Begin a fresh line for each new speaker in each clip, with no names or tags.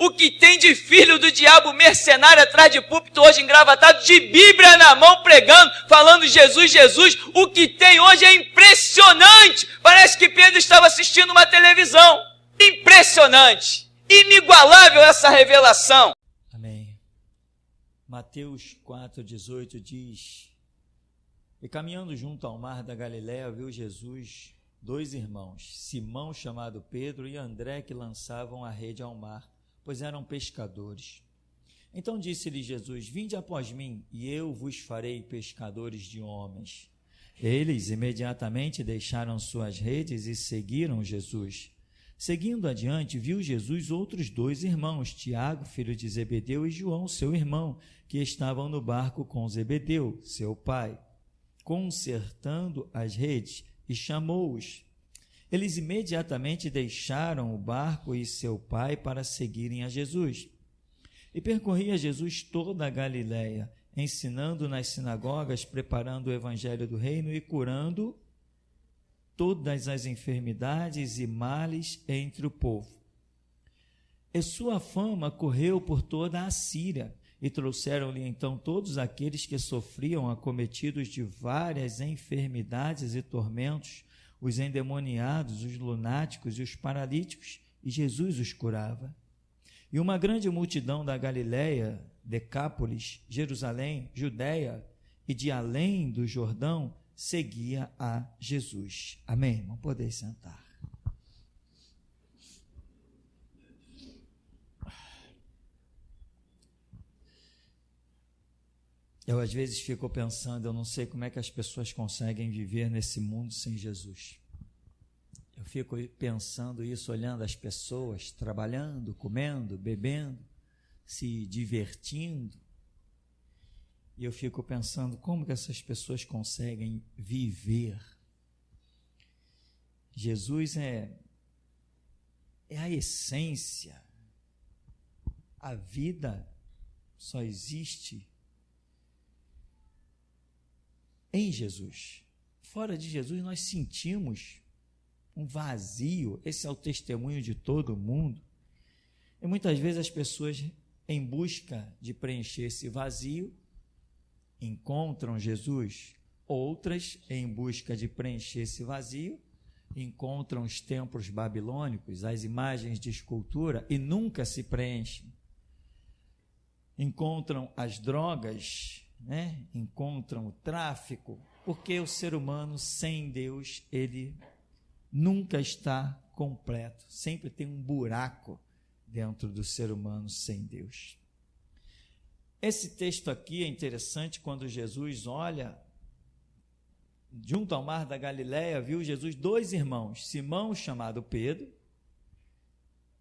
O que tem de filho do diabo mercenário atrás de púlpito hoje engravatado, de Bíblia na mão pregando, falando Jesus, Jesus, o que tem hoje é impressionante. Parece que Pedro estava assistindo uma televisão. Impressionante, inigualável essa revelação.
Amém. Mateus 4,18 diz: E caminhando junto ao mar da Galileia, viu Jesus 2 irmãos, Simão chamado Pedro e André, que lançavam a rede ao mar, pois eram pescadores. Então disse-lhe Jesus: Vinde após mim, e eu vos farei pescadores de homens. Eles imediatamente deixaram suas redes e seguiram Jesus. Seguindo adiante, viu Jesus outros 2 irmãos, Tiago, filho de Zebedeu, e João, seu irmão, que estavam no barco com Zebedeu, seu pai, consertando as redes, e chamou-os. Eles imediatamente deixaram o barco e seu pai para seguirem a Jesus. E percorria Jesus toda a Galileia, ensinando nas sinagogas, preparando o evangelho do reino e curando todas as enfermidades e males entre o povo. E sua fama correu por toda a Síria, e trouxeram-lhe então todos aqueles que sofriam acometidos de várias enfermidades e tormentos, os endemoniados, os lunáticos e os paralíticos, e Jesus os curava. E uma grande multidão da Galileia, Decápolis, Jerusalém, Judeia e de além do Jordão seguia a Jesus. Amém, irmão? Podem sentar. Eu às vezes fico pensando, eu não sei como é que as pessoas conseguem viver nesse mundo sem Jesus. Eu fico pensando isso, olhando as pessoas trabalhando, comendo, bebendo, se divertindo. E eu fico pensando, como que essas pessoas conseguem viver? Jesus é a essência. A vida só existe em Jesus. Fora de Jesus nós sentimos um vazio. Esse é o testemunho de todo mundo. E muitas vezes as pessoas, em busca de preencher esse vazio, encontram Jesus. Outras, em busca de preencher esse vazio, encontram os templos babilônicos, as imagens de escultura, e nunca se preenchem. Encontram as drogas, encontram o tráfico, porque o ser humano sem Deus, ele nunca está completo, sempre tem um buraco dentro do ser humano sem Deus. Esse texto aqui é interessante. Quando Jesus olha junto ao mar da Galileia, viu Jesus 2 irmãos, Simão, chamado Pedro,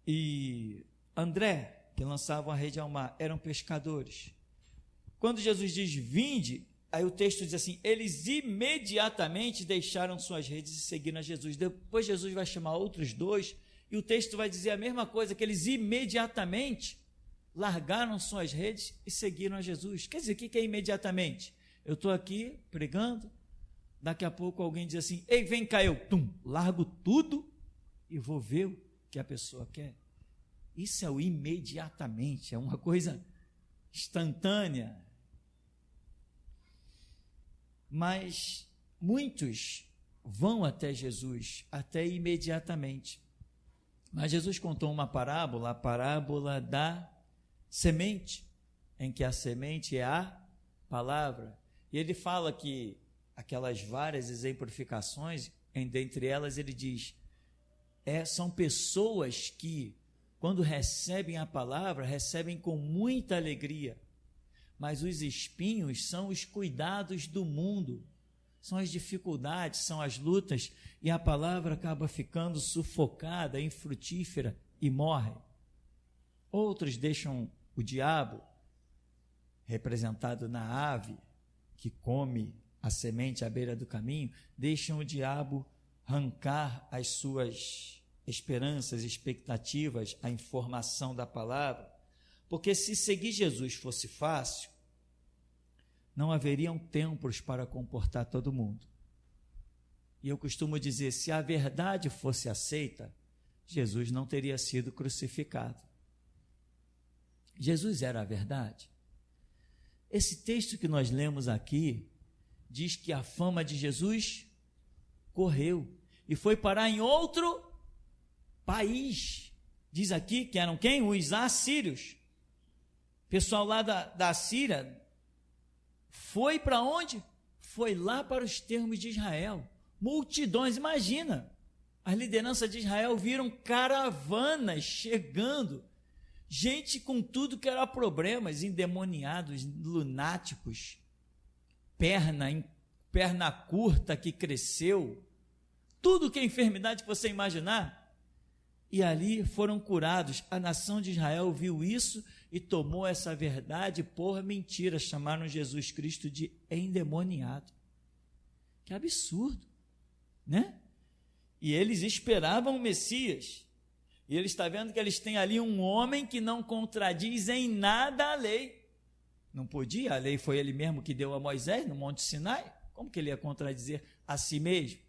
e André, que lançavam a rede ao mar, eram pescadores. Quando Jesus diz vinde, aí o texto diz assim, eles imediatamente deixaram suas redes e seguiram a Jesus. Depois Jesus vai chamar outros 2, e o texto vai dizer a mesma coisa, que eles imediatamente largaram suas redes e seguiram a Jesus. Quer dizer, o que é imediatamente? Eu estou aqui pregando, daqui a pouco alguém diz assim, ei, vem cá, eu largo tudo e vou ver o que a pessoa quer. Isso é o imediatamente, é uma coisa instantânea. Mas muitos vão até Jesus, até imediatamente. Mas Jesus contou uma parábola, a parábola da semente, em que a semente é a palavra. E ele fala que aquelas várias exemplificações, dentre elas ele diz, são pessoas que, quando recebem a palavra, recebem com muita alegria, mas os espinhos são os cuidados do mundo, são as dificuldades, são as lutas, e a palavra acaba ficando sufocada, infrutífera e morre. Outros deixam o diabo, representado na ave, que come a semente à beira do caminho, deixam o diabo arrancar as suas esperanças, expectativas, a informação da palavra, porque se seguir Jesus fosse fácil, não haveriam templos para comportar todo mundo. E eu costumo dizer, se a verdade fosse aceita, Jesus não teria sido crucificado. Jesus era a verdade. Esse texto que nós lemos aqui diz que a fama de Jesus correu e foi parar em outro país. Diz aqui que eram quem? Os assírios. O pessoal lá da Síria foi para onde? Foi lá para os termos de Israel. Multidões, imagina. As lideranças de Israel viram caravanas chegando. Gente com tudo que era problemas, endemoniados, lunáticos, perna curta que cresceu, tudo que é enfermidade que você imaginar. E ali foram curados. A nação de Israel viu isso e tomou essa verdade por mentira. Chamaram Jesus Cristo de endemoniado. Que absurdo, né? E eles esperavam o Messias. E ele está vendo que eles têm ali um homem que não contradiz em nada a lei. Não podia, a lei foi ele mesmo que deu a Moisés no Monte Sinai. Como que ele ia contradizer a si mesmo?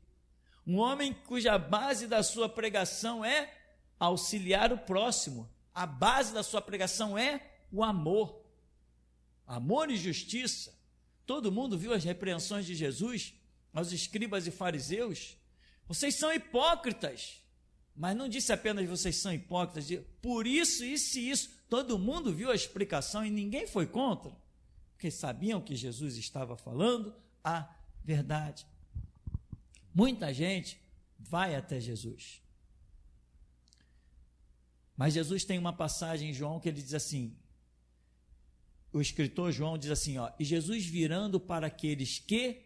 Um homem cuja base da sua pregação é auxiliar o próximo. A base da sua pregação é o amor. Amor e justiça. Todo mundo viu as repreensões de Jesus aos escribas e fariseus. Vocês são hipócritas. Mas não disse apenas vocês são hipócritas, por isso, isso e isso. Todo mundo viu a explicação e ninguém foi contra, porque sabiam que Jesus estava falando a verdade. Muita gente vai até Jesus. Mas Jesus tem uma passagem em João que ele diz assim, o escritor João diz assim, e Jesus virando para aqueles que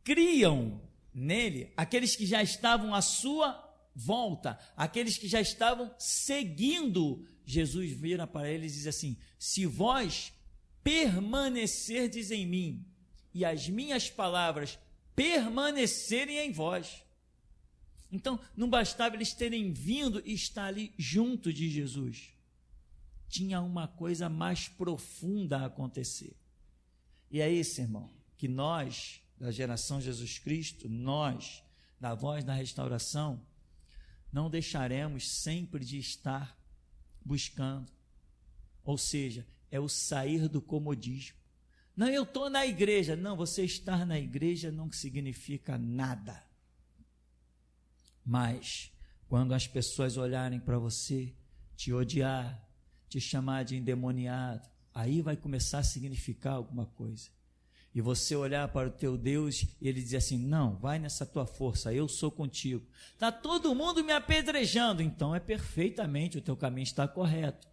criam nele, aqueles que já estavam à sua volta, aqueles que já estavam seguindo Jesus, vira para eles e diz assim, se vós permanecerdes em mim e as minhas palavras permanecerem em vós. Então, não bastava eles terem vindo e estar ali junto de Jesus. Tinha uma coisa mais profunda a acontecer. E é isso, irmão, que nós, da geração Jesus Cristo, nós, da Voz da Restauração, não deixaremos sempre de estar buscando. Ou seja, é o sair do comodismo. Não, eu estou na igreja. Não, você estar na igreja não significa nada. Mas, quando as pessoas olharem para você, te odiar, te chamar de endemoniado, aí vai começar a significar alguma coisa. E você olhar para o teu Deus e ele dizer assim, não, vai nessa tua força, eu sou contigo. Está todo mundo me apedrejando, então é perfeitamente, o teu caminho está correto.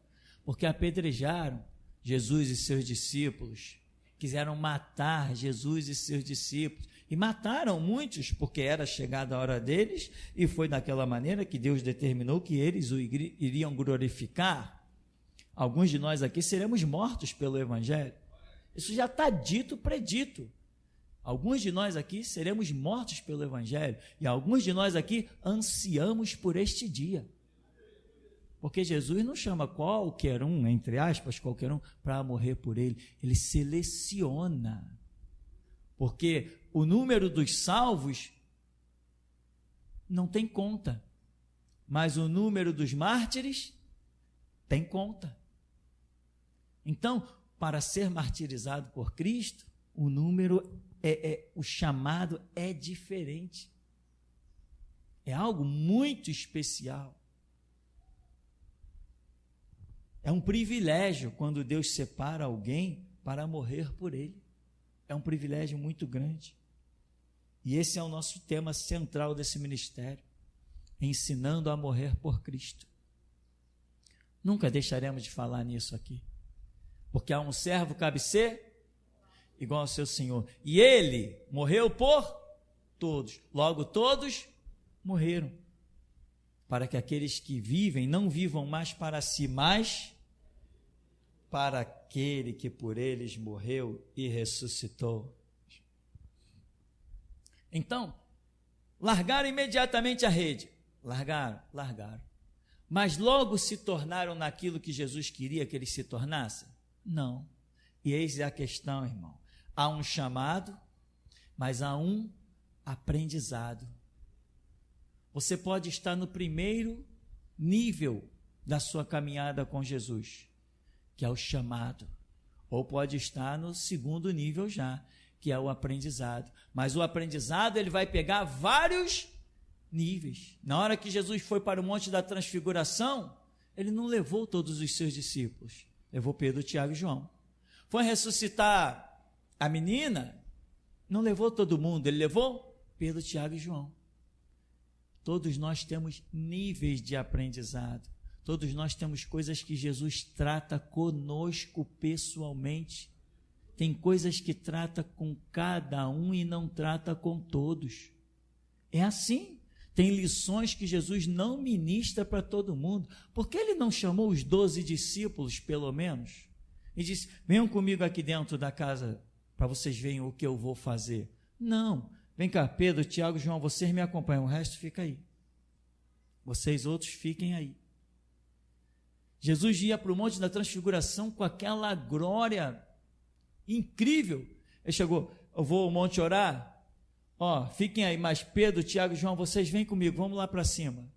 Porque apedrejaram Jesus e seus discípulos, quiseram matar Jesus e seus discípulos, e mataram muitos, porque era chegada a hora deles, e foi daquela maneira que Deus determinou que eles o iriam glorificar. Alguns de nós aqui seremos mortos pelo Evangelho. Isso já está dito, predito. Alguns de nós aqui seremos mortos pelo Evangelho, e alguns de nós aqui ansiamos por este dia. Porque Jesus não chama qualquer um, entre aspas, qualquer um, para morrer por ele. Ele seleciona. Porque o número dos salvos não tem conta, mas o número dos mártires tem conta. Então, para ser martirizado por Cristo, o número, o chamado é diferente. É algo muito especial. É um privilégio quando Deus separa alguém para morrer por ele. É um privilégio muito grande. E esse é o nosso tema central desse ministério, ensinando a morrer por Cristo. Nunca deixaremos de falar nisso aqui. Porque a um servo cabe ser igual ao seu Senhor. E ele morreu por todos. Logo, todos morreram. Para que aqueles que vivem não vivam mais para si, mas para aquele que por eles morreu e ressuscitou. Então, largaram imediatamente a rede. Largaram. Mas logo se tornaram naquilo que Jesus queria que eles se tornassem? Não. E eis a questão, irmão. Há um chamado, mas há um aprendizado. Você pode estar no primeiro nível da sua caminhada com Jesus. que é o chamado. Ou pode estar no segundo nível já, que é o aprendizado. Mas o aprendizado, ele vai pegar vários níveis. Na hora que Jesus foi para o Monte da Transfiguração, ele não levou todos os seus discípulos. Levou Pedro, Tiago e João. Foi ressuscitar a menina, não levou todo mundo, ele levou Pedro, Tiago e João. Todos nós temos níveis de aprendizado. Todos nós temos coisas que Jesus trata conosco pessoalmente. Tem coisas que trata com cada um e não trata com todos. É assim. Tem lições que Jesus não ministra para todo mundo. Por que ele não chamou os 12 discípulos, pelo menos? E disse, venham comigo aqui dentro da casa para vocês verem o que eu vou fazer. Não. Vem cá, Pedro, Tiago, João, vocês me acompanham. O resto fica aí. Vocês outros fiquem aí. Jesus ia para o Monte da Transfiguração com aquela glória incrível. Ele chegou, eu vou ao monte orar, fiquem aí, mas Pedro, Tiago e João, vocês vêm comigo, vamos lá para cima.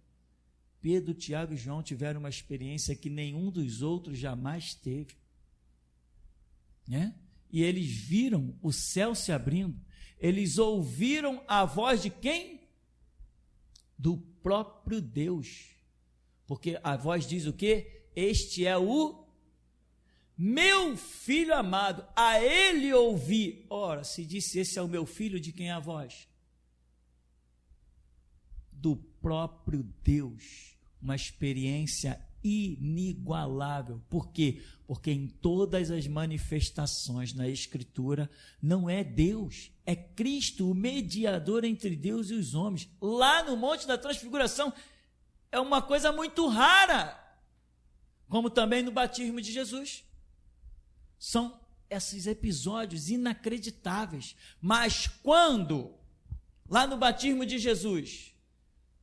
Pedro, Tiago e João tiveram uma experiência que nenhum dos outros jamais teve, né? E eles viram o céu se abrindo, eles ouviram a voz de quem? Do próprio Deus, porque a voz diz o quê? Este é o meu filho amado, a ele ouvi. Ora, se disse esse é o meu filho, de quem é a voz? Do próprio Deus. Uma experiência inigualável. Por quê? Porque em todas as manifestações na Escritura, não é Deus, é Cristo, o mediador entre Deus e os homens. Lá no Monte da Transfiguração, é uma coisa muito rara, como também no batismo de Jesus. São esses episódios inacreditáveis. Mas quando, lá no batismo de Jesus,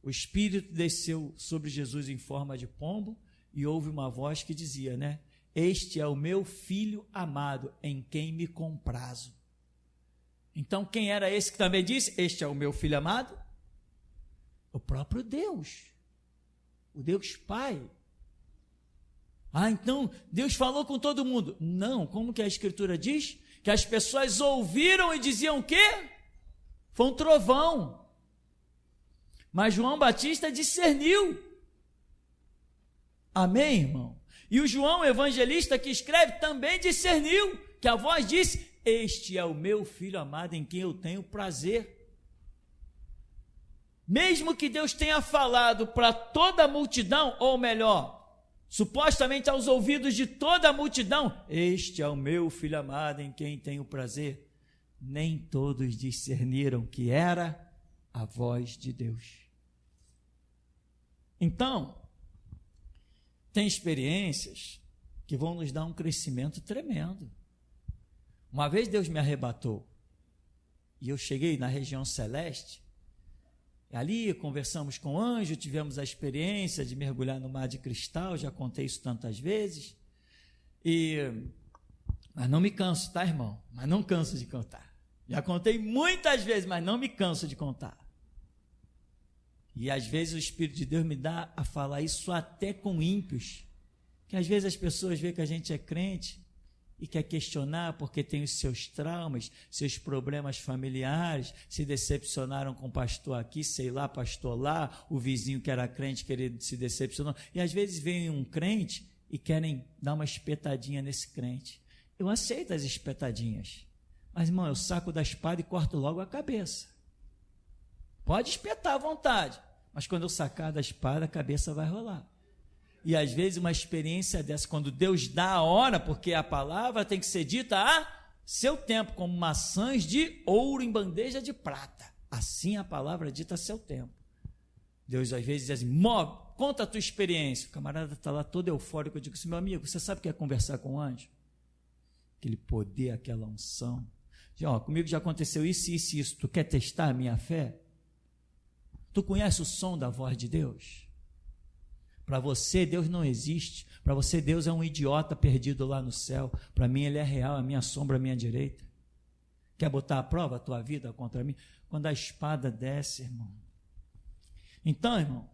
o Espírito desceu sobre Jesus em forma de pombo e houve uma voz que dizia, né? Este é o meu filho amado, em quem me comprazo. Então, quem era esse que também disse, este é o meu filho amado? O próprio Deus, o Deus Pai. Então Deus falou com todo mundo. Não, como que a Escritura diz? Que as pessoas ouviram e diziam o quê? Foi um trovão. Mas João Batista discerniu. Amém, irmão? E o João evangelista que escreve também discerniu, que a voz disse, este é o meu filho amado em quem eu tenho prazer. Mesmo que Deus tenha falado para toda a multidão, ou melhor, supostamente aos ouvidos de toda a multidão, este é o meu filho amado em quem tenho prazer, nem todos discerniram que era a voz de Deus. Então, tem experiências que vão nos dar um crescimento tremendo. Uma vez Deus me arrebatou e eu cheguei na região celeste. Ali conversamos com o anjo, tivemos a experiência de mergulhar no mar de cristal, já contei isso tantas vezes, mas não me canso, tá, irmão? Mas não canso de contar. Já contei muitas vezes, mas não me canso de contar. E às vezes o Espírito de Deus me dá a falar isso até com ímpios, que às vezes as pessoas veem que a gente é crente e quer questionar porque tem os seus traumas, seus problemas familiares, se decepcionaram com o pastor aqui, sei lá, pastor lá, o vizinho que era crente que ele se decepcionou, e às vezes vem um crente e querem dar uma espetadinha nesse crente. Eu aceito as espetadinhas, mas irmão, eu saco da espada e corto logo a cabeça. Pode espetar à vontade, mas quando eu sacar da espada, a cabeça vai rolar. E às vezes uma experiência dessa, quando Deus dá a hora, porque a palavra tem que ser dita a seu tempo, como maçãs de ouro em bandeja de prata. Assim a palavra dita a seu tempo. Deus às vezes diz assim, conta a tua experiência. O camarada está lá todo eufórico, eu digo assim, meu amigo, você sabe o que é conversar com o anjo? Aquele poder, aquela unção. Comigo já aconteceu isso, isso e isso. Tu quer testar a minha fé? Tu conhece o som da voz de Deus? Para você, Deus não existe. Para você, Deus é um idiota perdido lá no céu. Para mim, Ele é real, a minha sombra, a minha direita. Quer botar à prova a tua vida contra mim? Quando a espada desce, irmão. Então, irmão,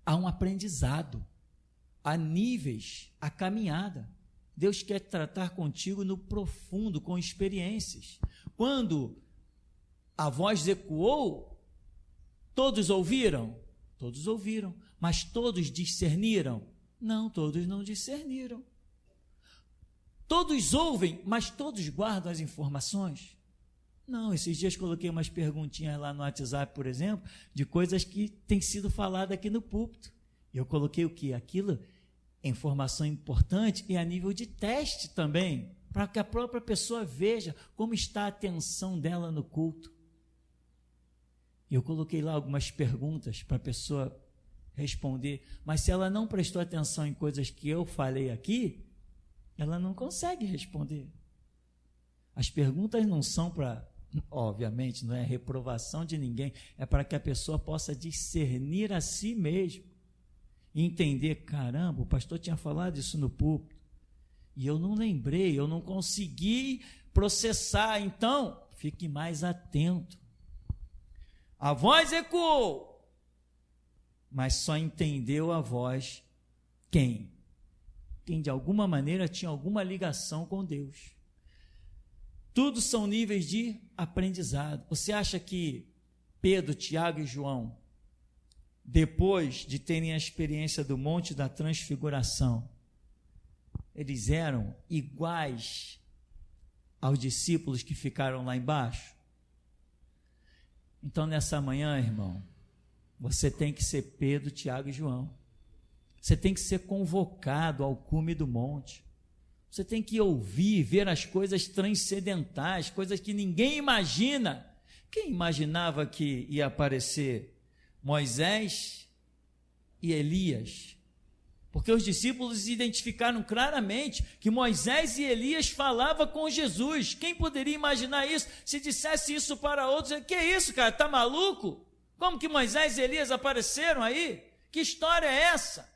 há um aprendizado. há níveis, a caminhada. Deus quer tratar contigo no profundo, com experiências. Quando a voz ecoou, todos ouviram? Todos ouviram. Mas todos discerniram? Não, todos não discerniram. Todos ouvem, mas todos guardam as informações? Não, esses dias coloquei umas perguntinhas lá no WhatsApp, por exemplo, de coisas que têm sido faladas aqui no púlpito. Eu coloquei o quê? Aquilo é informação importante e a nível de teste também, para que a própria pessoa veja como está a atenção dela no culto. Eu coloquei lá algumas perguntas para a pessoa responder, mas se ela não prestou atenção em coisas que eu falei aqui, ela não consegue responder. As perguntas não são para, obviamente, não é reprovação de ninguém, é para que a pessoa possa discernir a si mesmo e entender, caramba, o pastor tinha falado isso no púlpito, e eu não lembrei, eu não consegui processar, então, fique mais atento. A voz ecoou, mas só entendeu a voz quem? Quem de alguma maneira tinha alguma ligação com Deus. Tudo são níveis de aprendizado. Você acha que Pedro, Tiago e João, depois de terem a experiência do Monte da Transfiguração, eles eram iguais aos discípulos que ficaram lá embaixo? Então, nessa manhã, irmão, você tem que ser Pedro, Tiago e João. Você tem que ser convocado ao cume do monte. Você tem que ouvir, ver as coisas transcendentais, coisas que ninguém imagina. Quem imaginava que ia aparecer Moisés e Elias? Porque os discípulos identificaram claramente que Moisés e Elias falavam com Jesus. Quem poderia imaginar isso? Se dissesse isso para outros, que é isso, cara? Está maluco? Como que Moisés e Elias apareceram aí? Que história é essa?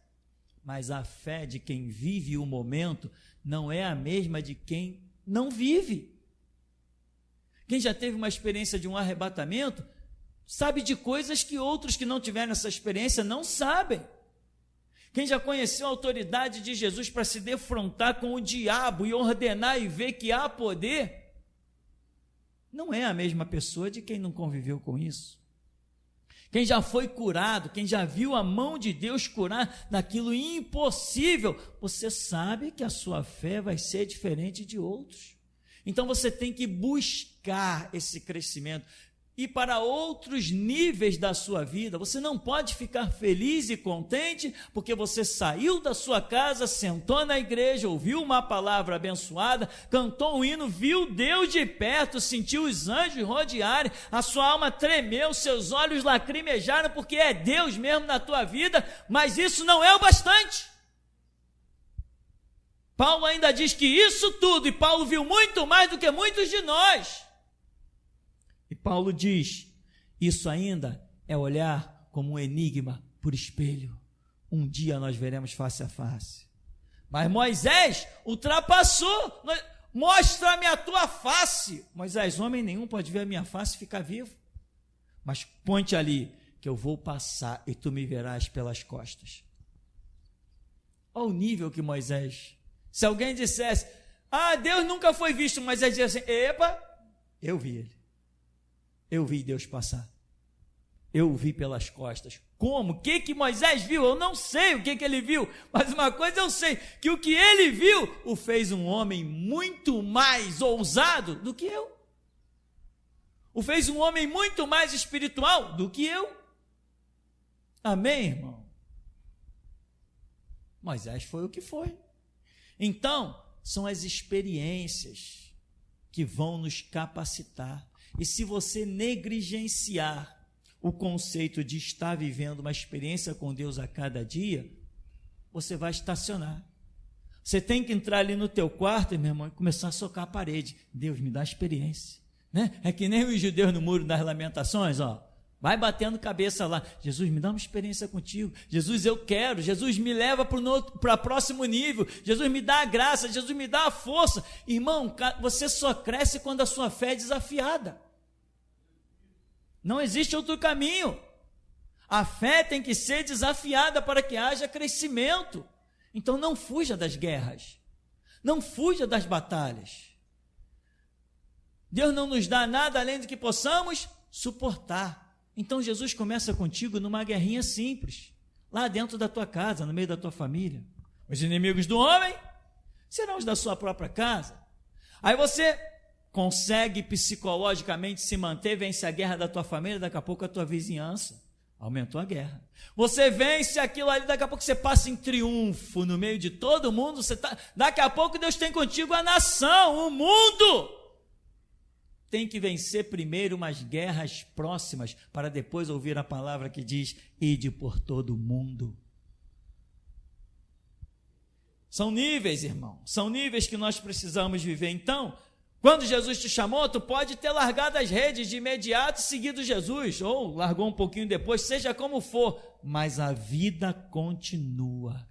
Mas a fé de quem vive o momento não é a mesma de quem não vive. Quem já teve uma experiência de um arrebatamento, sabe de coisas que outros que não tiveram essa experiência não sabem. Quem já conheceu a autoridade de Jesus para se defrontar com o diabo e ordenar e ver que há poder, não é a mesma pessoa de quem não conviveu com isso. Quem já foi curado, quem já viu a mão de Deus curar daquilo impossível, você sabe que a sua fé vai ser diferente de outros. Então você tem que buscar esse crescimento. E para outros níveis da sua vida, você não pode ficar feliz e contente porque você saiu da sua casa, sentou na igreja, ouviu uma palavra abençoada, cantou um hino, viu Deus de perto, sentiu os anjos rodearem, a sua alma tremeu, seus olhos lacrimejaram porque é Deus mesmo na tua vida, mas isso não é o bastante. Paulo ainda diz que isso tudo, e Paulo viu muito mais do que muitos de nós. E Paulo diz, isso ainda é olhar como um enigma por espelho. Um dia nós veremos face a face. Mas Moisés ultrapassou. Mostra-me a tua face. Moisés, homem nenhum pode ver a minha face e ficar vivo. Mas ponte ali, que eu vou passar e tu me verás pelas costas. Olha o nível que Moisés... Se alguém dissesse, Deus nunca foi visto, Moisés dizia assim, epa, eu vi ele. Eu vi Deus passar. Eu o vi pelas costas. Como? O que Moisés viu? Eu não sei o que ele viu, mas uma coisa eu sei, que o que ele viu o fez um homem muito mais ousado do que eu. O fez um homem muito mais espiritual do que eu. Amém, irmão? Moisés foi o que foi. Então, são as experiências que vão nos capacitar. E se você negligenciar o conceito de estar vivendo uma experiência com Deus a cada dia, você vai estacionar. Você tem que entrar ali no teu quarto, meu irmão, e começar a socar a parede. Deus, me dá experiência. Né? É que nem os judeus no Muro das Lamentações, ó. Vai batendo cabeça lá. Jesus, me dá uma experiência contigo. Jesus, eu quero. Jesus, me leva para o próximo nível. Jesus, me dá a graça. Jesus, me dá a força. Irmão, você só cresce quando a sua fé é desafiada. Não existe outro caminho. A fé tem que ser desafiada para que haja crescimento. Então não fuja das guerras, não fuja das batalhas. Deus não nos dá nada além do que possamos suportar. Então Jesus começa contigo numa guerrinha simples, lá dentro da tua casa, no meio da tua família. Os inimigos do homem serão os da sua própria casa. Aí você consegue psicologicamente se manter, vence a guerra da tua família, daqui a pouco a tua vizinhança aumentou a guerra. Você vence aquilo ali, daqui a pouco você passa em triunfo no meio de todo mundo, daqui a pouco Deus tem contigo a nação, o mundo. Tem que vencer primeiro umas guerras próximas, para depois ouvir a palavra que diz, ide por todo o mundo. São níveis, irmão, são níveis que nós precisamos viver. Então, quando Jesus te chamou, tu pode ter largado as redes de imediato e seguido Jesus, ou largou um pouquinho depois, seja como for, mas a vida continua.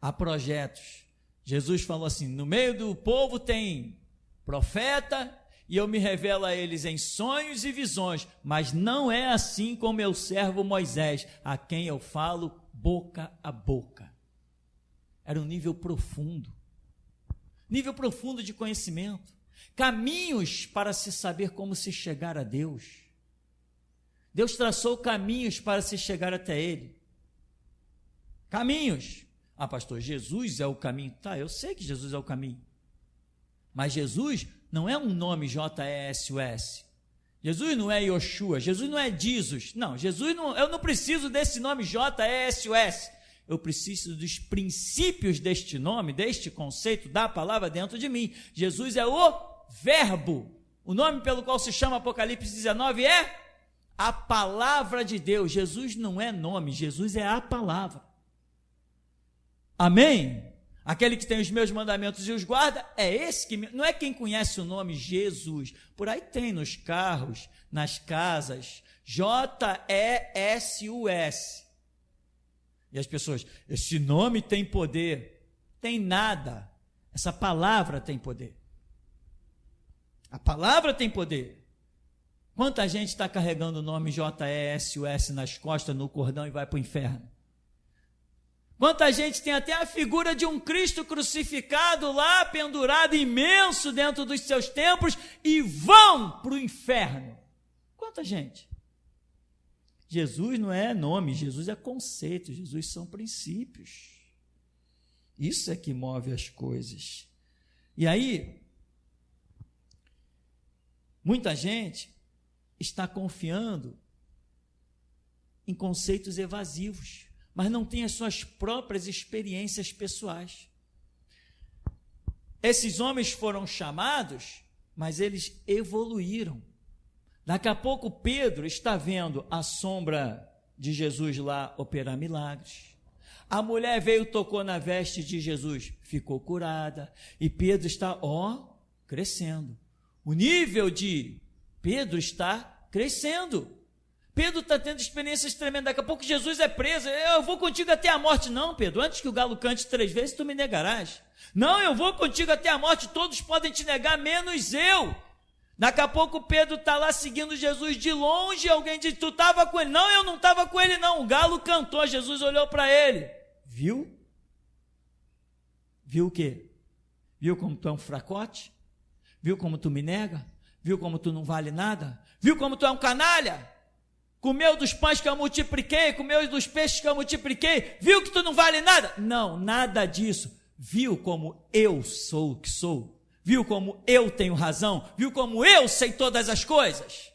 Há projetos. Jesus falou assim, no meio do povo tem profeta, e eu me revelo a eles em sonhos e visões, mas não é assim com meu servo Moisés, a quem eu falo boca a boca. Era um nível profundo de conhecimento, caminhos para se saber como se chegar a Deus. Deus traçou caminhos para se chegar até Ele. Caminhos. Ah, pastor, Jesus é o caminho. Tá, eu sei que Jesus é o caminho. Mas Jesus não é um nome J-E-S-U-S. Jesus não é Yoshua, Jesus não é Jesus. Não, Jesus não, eu não preciso desse nome J-E-S-U-S. Eu preciso dos princípios deste nome, deste conceito da palavra dentro de mim. Jesus é o Verbo. O nome pelo qual se chama Apocalipse 19 é a palavra de Deus. Jesus não é nome, Jesus é a palavra. Amém? Aquele que tem os meus mandamentos e os guarda, é esse que... Não é quem conhece o nome Jesus. Por aí tem nos carros, nas casas, J-E-S-U-S. E as pessoas, esse nome tem poder. Tem nada. Essa palavra tem poder. A palavra tem poder. Quanta gente está carregando o nome J-E-S-U-S nas costas, no cordão e vai para o inferno? Quanta gente tem até a figura de um Cristo crucificado lá, pendurado, imenso dentro dos seus templos, e vão para o inferno? Quanta gente? Jesus não é nome, Jesus é conceito, Jesus são princípios. Isso é que move as coisas. E aí, muita gente está confiando em conceitos evasivos, mas não tem as suas próprias experiências pessoais. Esses homens foram chamados, mas eles evoluíram. Daqui a pouco Pedro está vendo a sombra de Jesus lá operar milagres. A mulher veio, tocou na veste de Jesus, ficou curada. E Pedro está, crescendo. O nível de Pedro está crescendo. Pedro está tendo experiências tremendas. Daqui a pouco Jesus é preso. Eu vou contigo até a morte. Não, Pedro, antes que o galo cante 3 vezes, tu me negarás. Não, eu vou contigo até a morte. Todos podem te negar, menos eu. Daqui a pouco Pedro está lá seguindo Jesus de longe. Alguém diz, tu estava com ele? Não, eu não estava com ele não. O galo cantou, Jesus olhou para ele. Viu? Viu o quê? Viu como tu é um fracote? Viu como tu me nega? Viu como tu não vale nada? Viu como tu é um canalha? Comeu dos pães que eu multipliquei, comeu dos peixes que eu multipliquei, viu que tu não vale nada? Não, nada disso. Viu como eu sou o que sou? Viu como eu tenho razão? Viu como eu sei todas as coisas?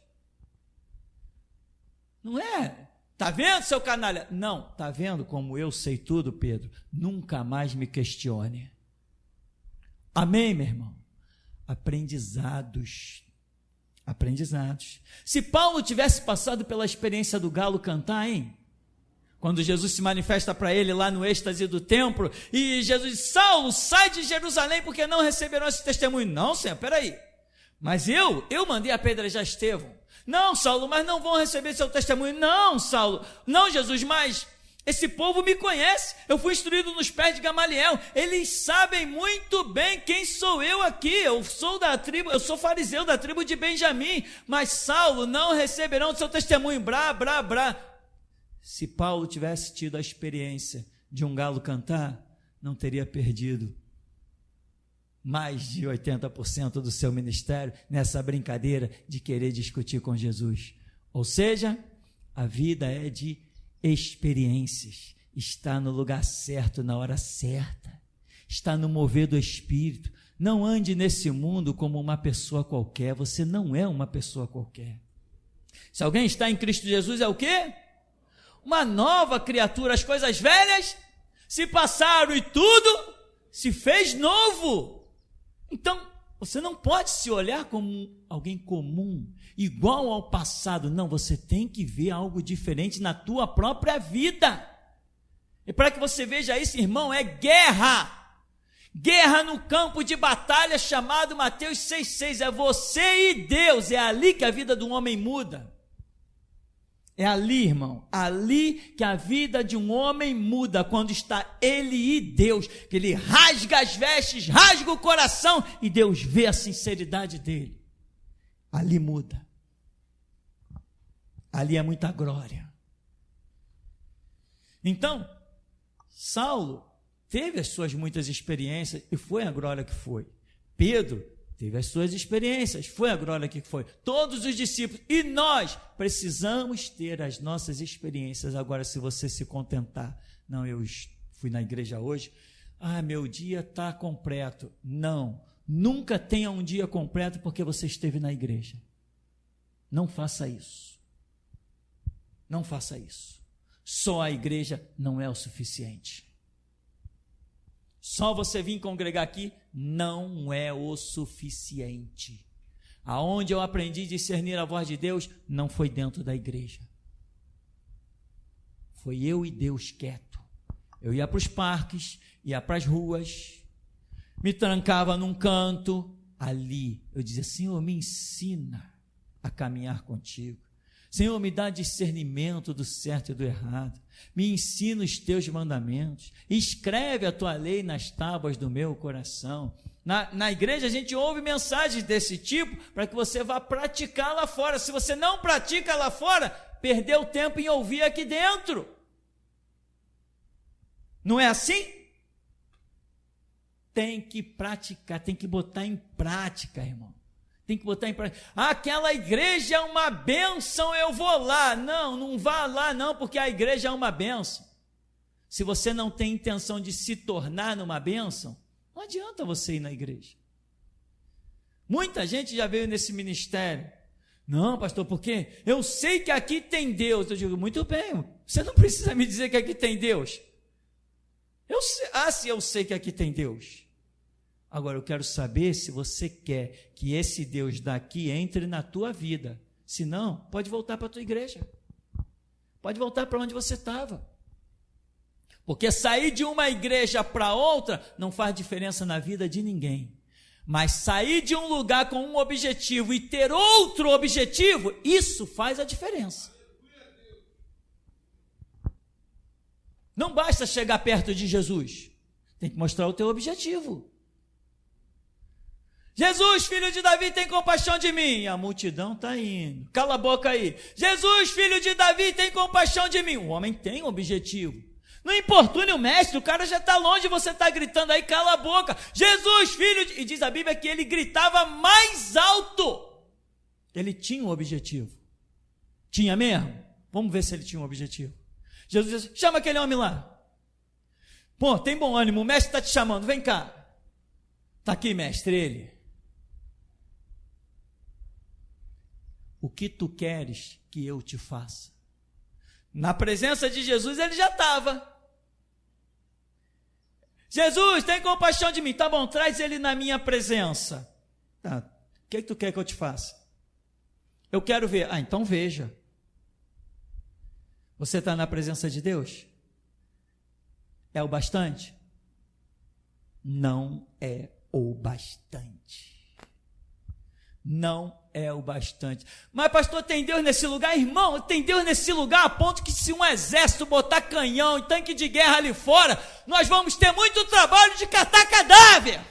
Não é? Tá vendo, seu canalha? Não, tá vendo como eu sei tudo, Pedro? Nunca mais me questione. Amém, meu irmão? Aprendizados. Se Paulo tivesse passado pela experiência do galo cantar, hein? Quando Jesus se manifesta para ele lá no êxtase do templo, e Jesus diz, Saulo, sai de Jerusalém, porque não receberão esse testemunho. Não, Senhor, peraí. Mas eu mandei apedrejar Estevão. Não, Saulo, mas não vão receber seu testemunho. Não, Saulo. Não, Jesus, mas esse povo me conhece. Eu fui instruído nos pés de Gamaliel. Eles sabem muito bem quem sou eu aqui. Eu sou fariseu da tribo de Benjamim. Mas, Saulo, não receberão seu testemunho. Brá. Se Paulo tivesse tido a experiência de um galo cantar, não teria perdido mais de 80% do seu ministério nessa brincadeira de querer discutir com Jesus. Ou seja, a vida é de experiências, está no lugar certo, na hora certa, está no mover do Espírito. Não ande nesse mundo como uma pessoa qualquer, você não é uma pessoa qualquer. Se alguém está em Cristo Jesus, é o quê? Uma nova criatura, as coisas velhas se passaram e tudo se fez novo. Então, você não pode se olhar como alguém comum, igual ao passado. Não, você tem que ver algo diferente na tua própria vida. E para que você veja isso, irmão, é guerra. Guerra no campo de batalha chamado Mateus 6,6. É você e Deus, é ali que a vida do homem muda. É ali, irmão, ali que a vida de um homem muda, quando está ele e Deus, que ele rasga as vestes, rasga o coração, e Deus vê a sinceridade dele. Ali muda. Ali é muita glória. Então, Saulo teve as suas muitas experiências e foi a glória que foi. Pedro teve as suas experiências, foi a glória que foi. Todos os discípulos, e nós precisamos ter as nossas experiências. Agora, se você se contentar, não, eu fui na igreja hoje, meu dia está completo. Não, nunca tenha um dia completo porque você esteve na igreja. Não faça isso. Não faça isso. Só a igreja não é o suficiente. Só você vir congregar aqui não é o suficiente. Aonde eu aprendi a discernir a voz de Deus não foi dentro da igreja. Foi eu e Deus quieto. Eu ia para os parques, ia para as ruas, me trancava num canto. Ali eu dizia: Senhor, me ensina a caminhar contigo. Senhor, me dá discernimento do certo e do errado. Me ensina os teus mandamentos. Escreve a tua lei nas tábuas do meu coração. Na igreja a gente ouve mensagens desse tipo para que você vá praticar lá fora. Se você não pratica lá fora, perdeu tempo em ouvir aqui dentro. Não é assim? Tem que praticar, tem que botar em prática, irmão. Tem que botar em prática. Aquela igreja é uma bênção, eu vou lá. Não, não vá lá não, porque a igreja é uma bênção. Se você não tem intenção de se tornar numa bênção, não adianta você ir na igreja. Muita gente já veio nesse ministério. Não, pastor, porque eu sei que aqui tem Deus. Eu digo: muito bem, você não precisa me dizer que aqui tem Deus. Se eu sei que aqui tem Deus. Agora, eu quero saber se você quer que esse Deus daqui entre na tua vida. Se não, pode voltar para a tua igreja. Pode voltar para onde você estava. Porque sair de uma igreja para outra não faz diferença na vida de ninguém. Mas sair de um lugar com um objetivo e ter outro objetivo, isso faz a diferença. Não basta chegar perto de Jesus. Tem que mostrar o teu objetivo. Jesus, filho de Davi, tem compaixão de mim. E a multidão está indo. Cala a boca aí. Jesus, filho de Davi, tem compaixão de mim. O homem tem um objetivo. Não importune o mestre, o cara já está longe, você está gritando aí, cala a boca. Jesus, filho de... E diz a Bíblia que ele gritava mais alto. Ele tinha um objetivo. Tinha mesmo? Vamos ver se ele tinha um objetivo. Jesus disse: chama aquele homem lá. Pô, tem bom ânimo, o mestre está te chamando, vem cá. Está aqui, mestre, ele. O que tu queres que eu te faça? Na presença de Jesus ele já estava. Jesus, tem compaixão de mim. Tá bom, traz ele na minha presença. Tá, o que tu quer que eu te faça? Eu quero ver. Então veja. Você está na presença de Deus? É o bastante? Não é o bastante. Não é o bastante. Mas pastor, tem Deus nesse lugar? Irmão, tem Deus nesse lugar a ponto que se um exército botar canhão e tanque de guerra ali fora, nós vamos ter muito trabalho de catar cadáver.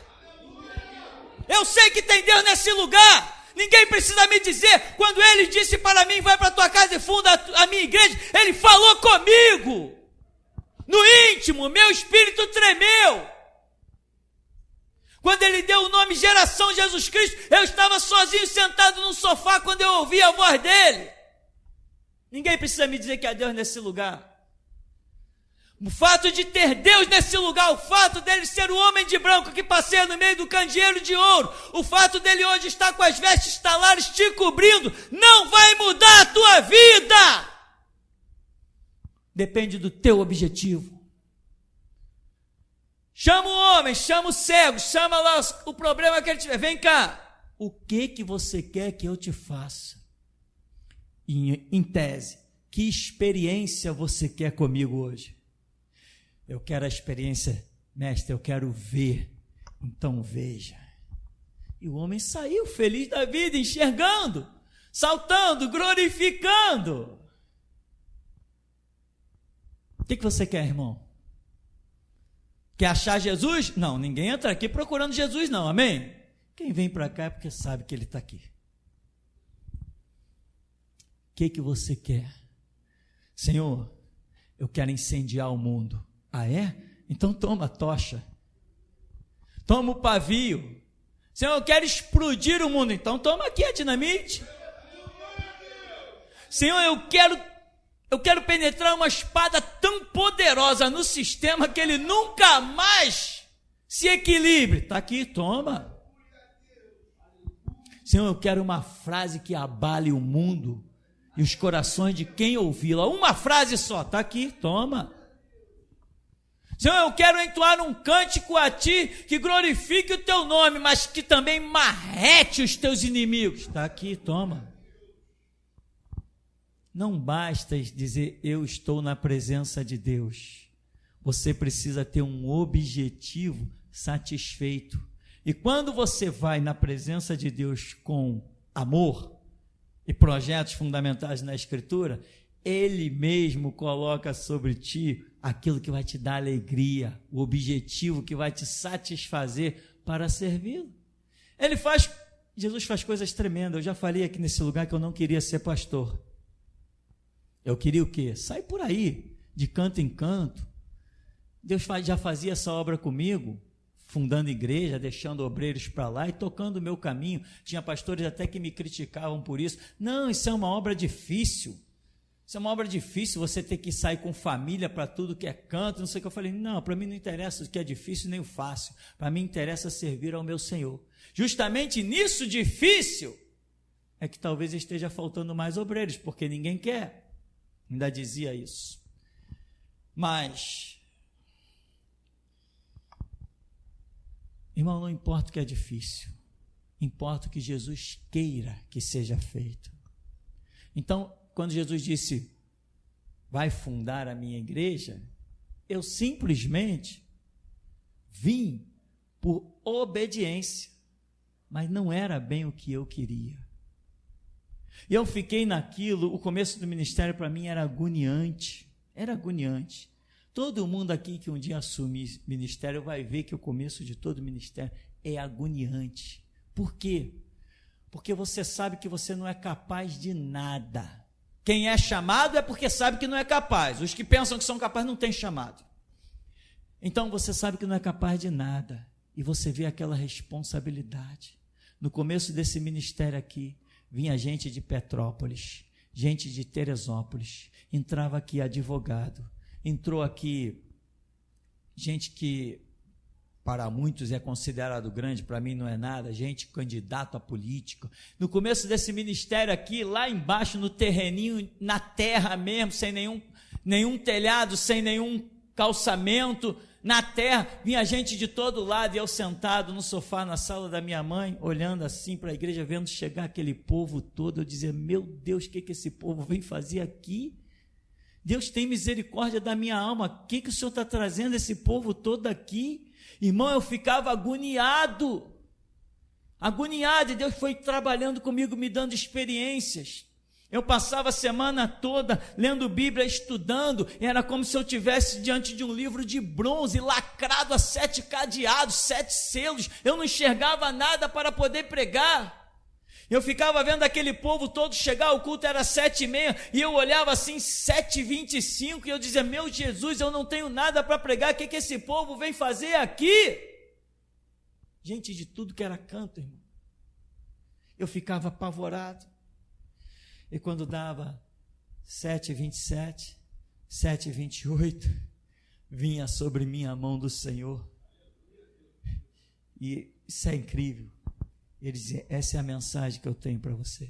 Eu sei que tem Deus nesse lugar. Ninguém precisa me dizer. Quando ele disse para mim: vai para tua casa e funda a minha igreja, ele falou comigo. no íntimo, meu espírito tremeu. Quando ele deu o nome Geração Jesus Cristo, eu estava sozinho sentado no sofá quando eu ouvi a voz dele. Ninguém precisa me dizer que há Deus nesse lugar. O fato de ter Deus nesse lugar, o fato dele ser o homem de branco que passeia no meio do candeeiro de ouro, o fato dele hoje estar com as vestes talares te cobrindo, não vai mudar a tua vida. Depende do teu objetivo. Chama o homem, chama o cego, chama lá o problema que ele tiver. Vem cá. O que você quer que eu te faça? Em tese, que experiência você quer comigo hoje? Eu quero a experiência, mestre, eu quero ver. Então veja. E o homem saiu feliz da vida, enxergando, saltando, glorificando. O que você quer, irmão? Quer achar Jesus? Não, ninguém entra aqui procurando Jesus não, amém? Quem vem para cá é porque sabe que ele está aqui. O que você quer? Senhor, eu quero incendiar o mundo. Ah, é? Então toma a tocha. Toma o pavio. Senhor, eu quero explodir o mundo. Então toma aqui a dinamite. Senhor, eu quero penetrar uma espada tão poderosa no sistema que ele nunca mais se equilibre. Está aqui, toma. Senhor, eu quero uma frase que abale o mundo e os corações de quem ouvi-la. Uma frase só. Está aqui, toma. Senhor, eu quero entoar um cântico a ti que glorifique o teu nome, mas que também marrete os teus inimigos. Está aqui, toma. Não basta dizer eu estou na presença de Deus. Você precisa ter um objetivo satisfeito. E quando você vai na presença de Deus com amor e projetos fundamentados na Escritura, Ele mesmo coloca sobre ti aquilo que vai te dar alegria, o objetivo que vai te satisfazer para servi-lo. Jesus faz coisas tremendas. Eu já falei aqui nesse lugar que eu não queria ser pastor. Eu queria o quê? Sair por aí, de canto em canto. Deus já fazia essa obra comigo, fundando igreja, deixando obreiros para lá e tocando o meu caminho. Tinha pastores até que me criticavam por isso. Não, isso é uma obra difícil. Isso é uma obra difícil, você ter que sair com família para tudo que é canto, não sei o que. Eu falei, não, para mim não interessa o que é difícil nem o fácil. Para mim interessa servir ao meu Senhor. Justamente nisso difícil é que talvez esteja faltando mais obreiros, porque ninguém quer. Ainda dizia isso. Mas, irmão, não importa o que é difícil, importa o que Jesus queira que seja feito. Então, quando Jesus disse, vai fundar a minha igreja, eu simplesmente vim por obediência, mas não era bem o que eu queria. E eu fiquei naquilo, o começo do ministério para mim era agoniante. Todo mundo aqui que um dia assumir ministério vai ver que o começo de todo ministério é agoniante. Por quê? Porque você sabe que você não é capaz de nada. Quem é chamado é porque sabe que não é capaz. Os que pensam que são capazes não têm chamado. Então você sabe que não é capaz de nada. E você vê aquela responsabilidade. No começo desse ministério aqui, vinha gente de Petrópolis, gente de Teresópolis, entrava aqui advogado, entrou aqui gente que para muitos é considerado grande, para mim não é nada, gente candidato a político. No começo desse ministério aqui, lá embaixo no terreninho, na terra mesmo, sem nenhum telhado, sem nenhum calçamento, na terra, vinha gente de todo lado, e eu sentado no sofá na sala da minha mãe, olhando assim para a igreja, vendo chegar aquele povo todo, eu dizia, meu Deus, o que esse povo vem fazer aqui? Deus tem misericórdia da minha alma, o que o Senhor está trazendo esse povo todo aqui? Irmão, eu ficava agoniado, e Deus foi trabalhando comigo, me dando experiências. Eu passava a semana toda lendo Bíblia, estudando, era como se eu estivesse diante de um livro de bronze, lacrado a 7 cadeados, 7 selos, eu não enxergava nada para poder pregar. Eu ficava vendo aquele povo todo chegar, o culto era 7h30, e eu olhava assim, 7h25, e eu dizia, meu Jesus, eu não tenho nada para pregar, o que esse povo vem fazer aqui? Gente de tudo que era canto, irmão. Eu ficava apavorado. E quando dava 7h27, 7h28, vinha sobre mim a mão do Senhor. E isso é incrível. Ele dizia, essa é a mensagem que eu tenho para você.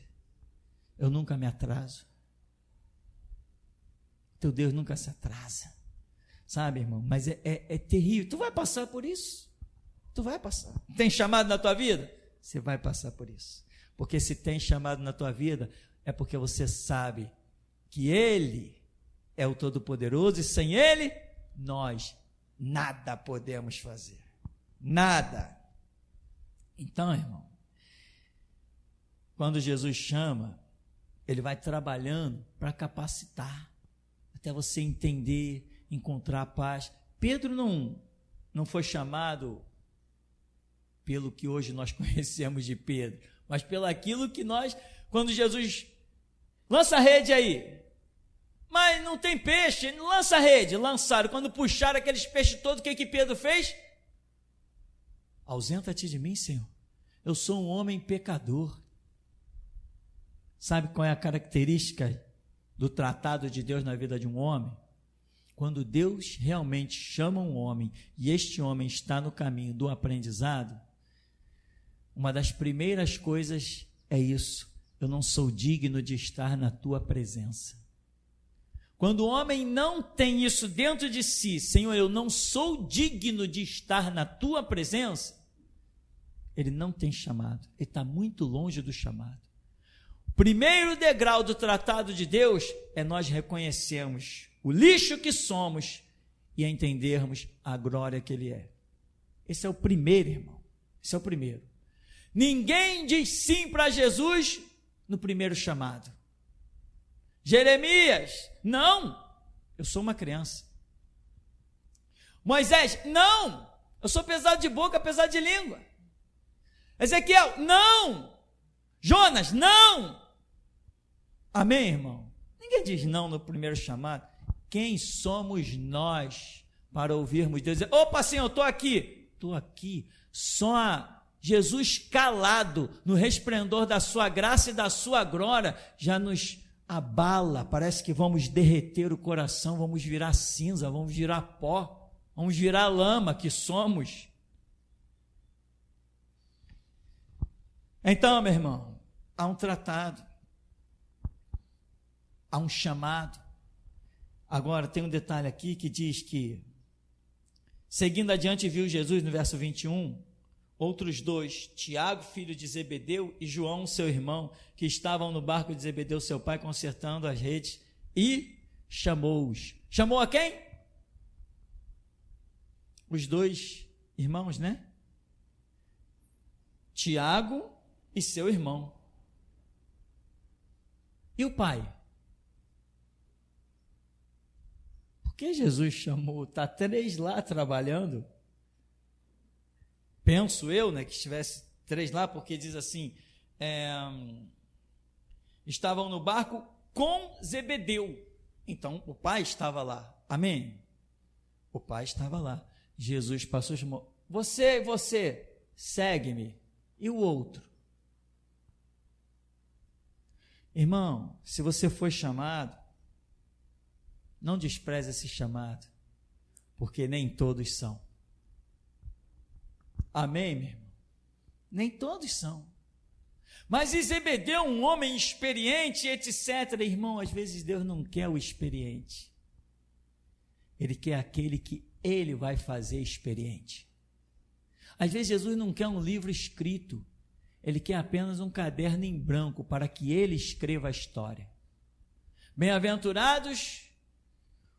Eu nunca me atraso. Teu Deus nunca se atrasa. Sabe, irmão? Mas é terrível. Tu vai passar por isso. Tu vai passar. Tem chamado na tua vida? Você vai passar por isso. Porque se tem chamado na tua vida, é porque você sabe que Ele é o Todo-Poderoso e sem Ele, nós nada podemos fazer. Nada. Então, irmão, quando Jesus chama, Ele vai trabalhando para capacitar, até você entender, encontrar paz. Pedro não foi chamado pelo que hoje nós conhecemos de Pedro, mas pelo aquilo que nós, quando Jesus lança a rede aí, mas não tem peixe, lança a rede, lançaram, quando puxaram aqueles peixes todos, o que Pedro fez? Ausenta-te de mim, Senhor, eu sou um homem pecador. Sabe qual é a característica do tratado de Deus na vida de um homem? Quando Deus realmente chama um homem e este homem está no caminho do aprendizado, uma das primeiras coisas é isso: eu não sou digno de estar na tua presença. Quando o homem não tem isso dentro de si, Senhor, eu não sou digno de estar na tua presença, ele não tem chamado, ele está muito longe do chamado. O primeiro degrau do tratado de Deus é nós reconhecermos o lixo que somos e entendermos a glória que Ele é. Esse é o primeiro, irmão. Esse é o primeiro. Ninguém diz sim para Jesus no primeiro chamado. Jeremias, não, eu sou uma criança. Moisés, não, eu sou pesado de boca, pesado de língua. Ezequiel, não. Jonas, não. Amém, irmão? Ninguém diz não no primeiro chamado. Quem somos nós para ouvirmos Deus dizer, opa, Senhor, estou aqui, só Jesus calado no resplendor da sua graça e da sua glória já nos abala, parece que vamos derreter o coração, vamos virar cinza, vamos virar pó, vamos virar lama que somos. Então, meu irmão, há um tratado, há um chamado. Agora, tem um detalhe aqui que diz que, seguindo adiante, viu Jesus, no verso 21, outros dois, Tiago, filho de Zebedeu, e João, seu irmão, que estavam no barco de Zebedeu, seu pai, consertando as redes, e chamou-os. Chamou a quem? Os dois irmãos, né? Tiago e seu irmão. E o pai? Por que Jesus chamou? Está 3 lá trabalhando. Penso eu, né, que estivesse 3 lá, porque diz assim, estavam no barco com Zebedeu. Então, o pai estava lá. Amém? O pai estava lá. Jesus passou e chamou, você, segue-me. E o outro? Irmão, se você foi chamado, não despreze esse chamado, porque nem todos são. Amém, meu irmão? Nem todos são. Mas Zebedeu, um homem experiente, etc. Irmão, às vezes Deus não quer o experiente. Ele quer aquele que Ele vai fazer experiente. Às vezes Jesus não quer um livro escrito. Ele quer apenas um caderno em branco para que Ele escreva a história. Bem-aventurados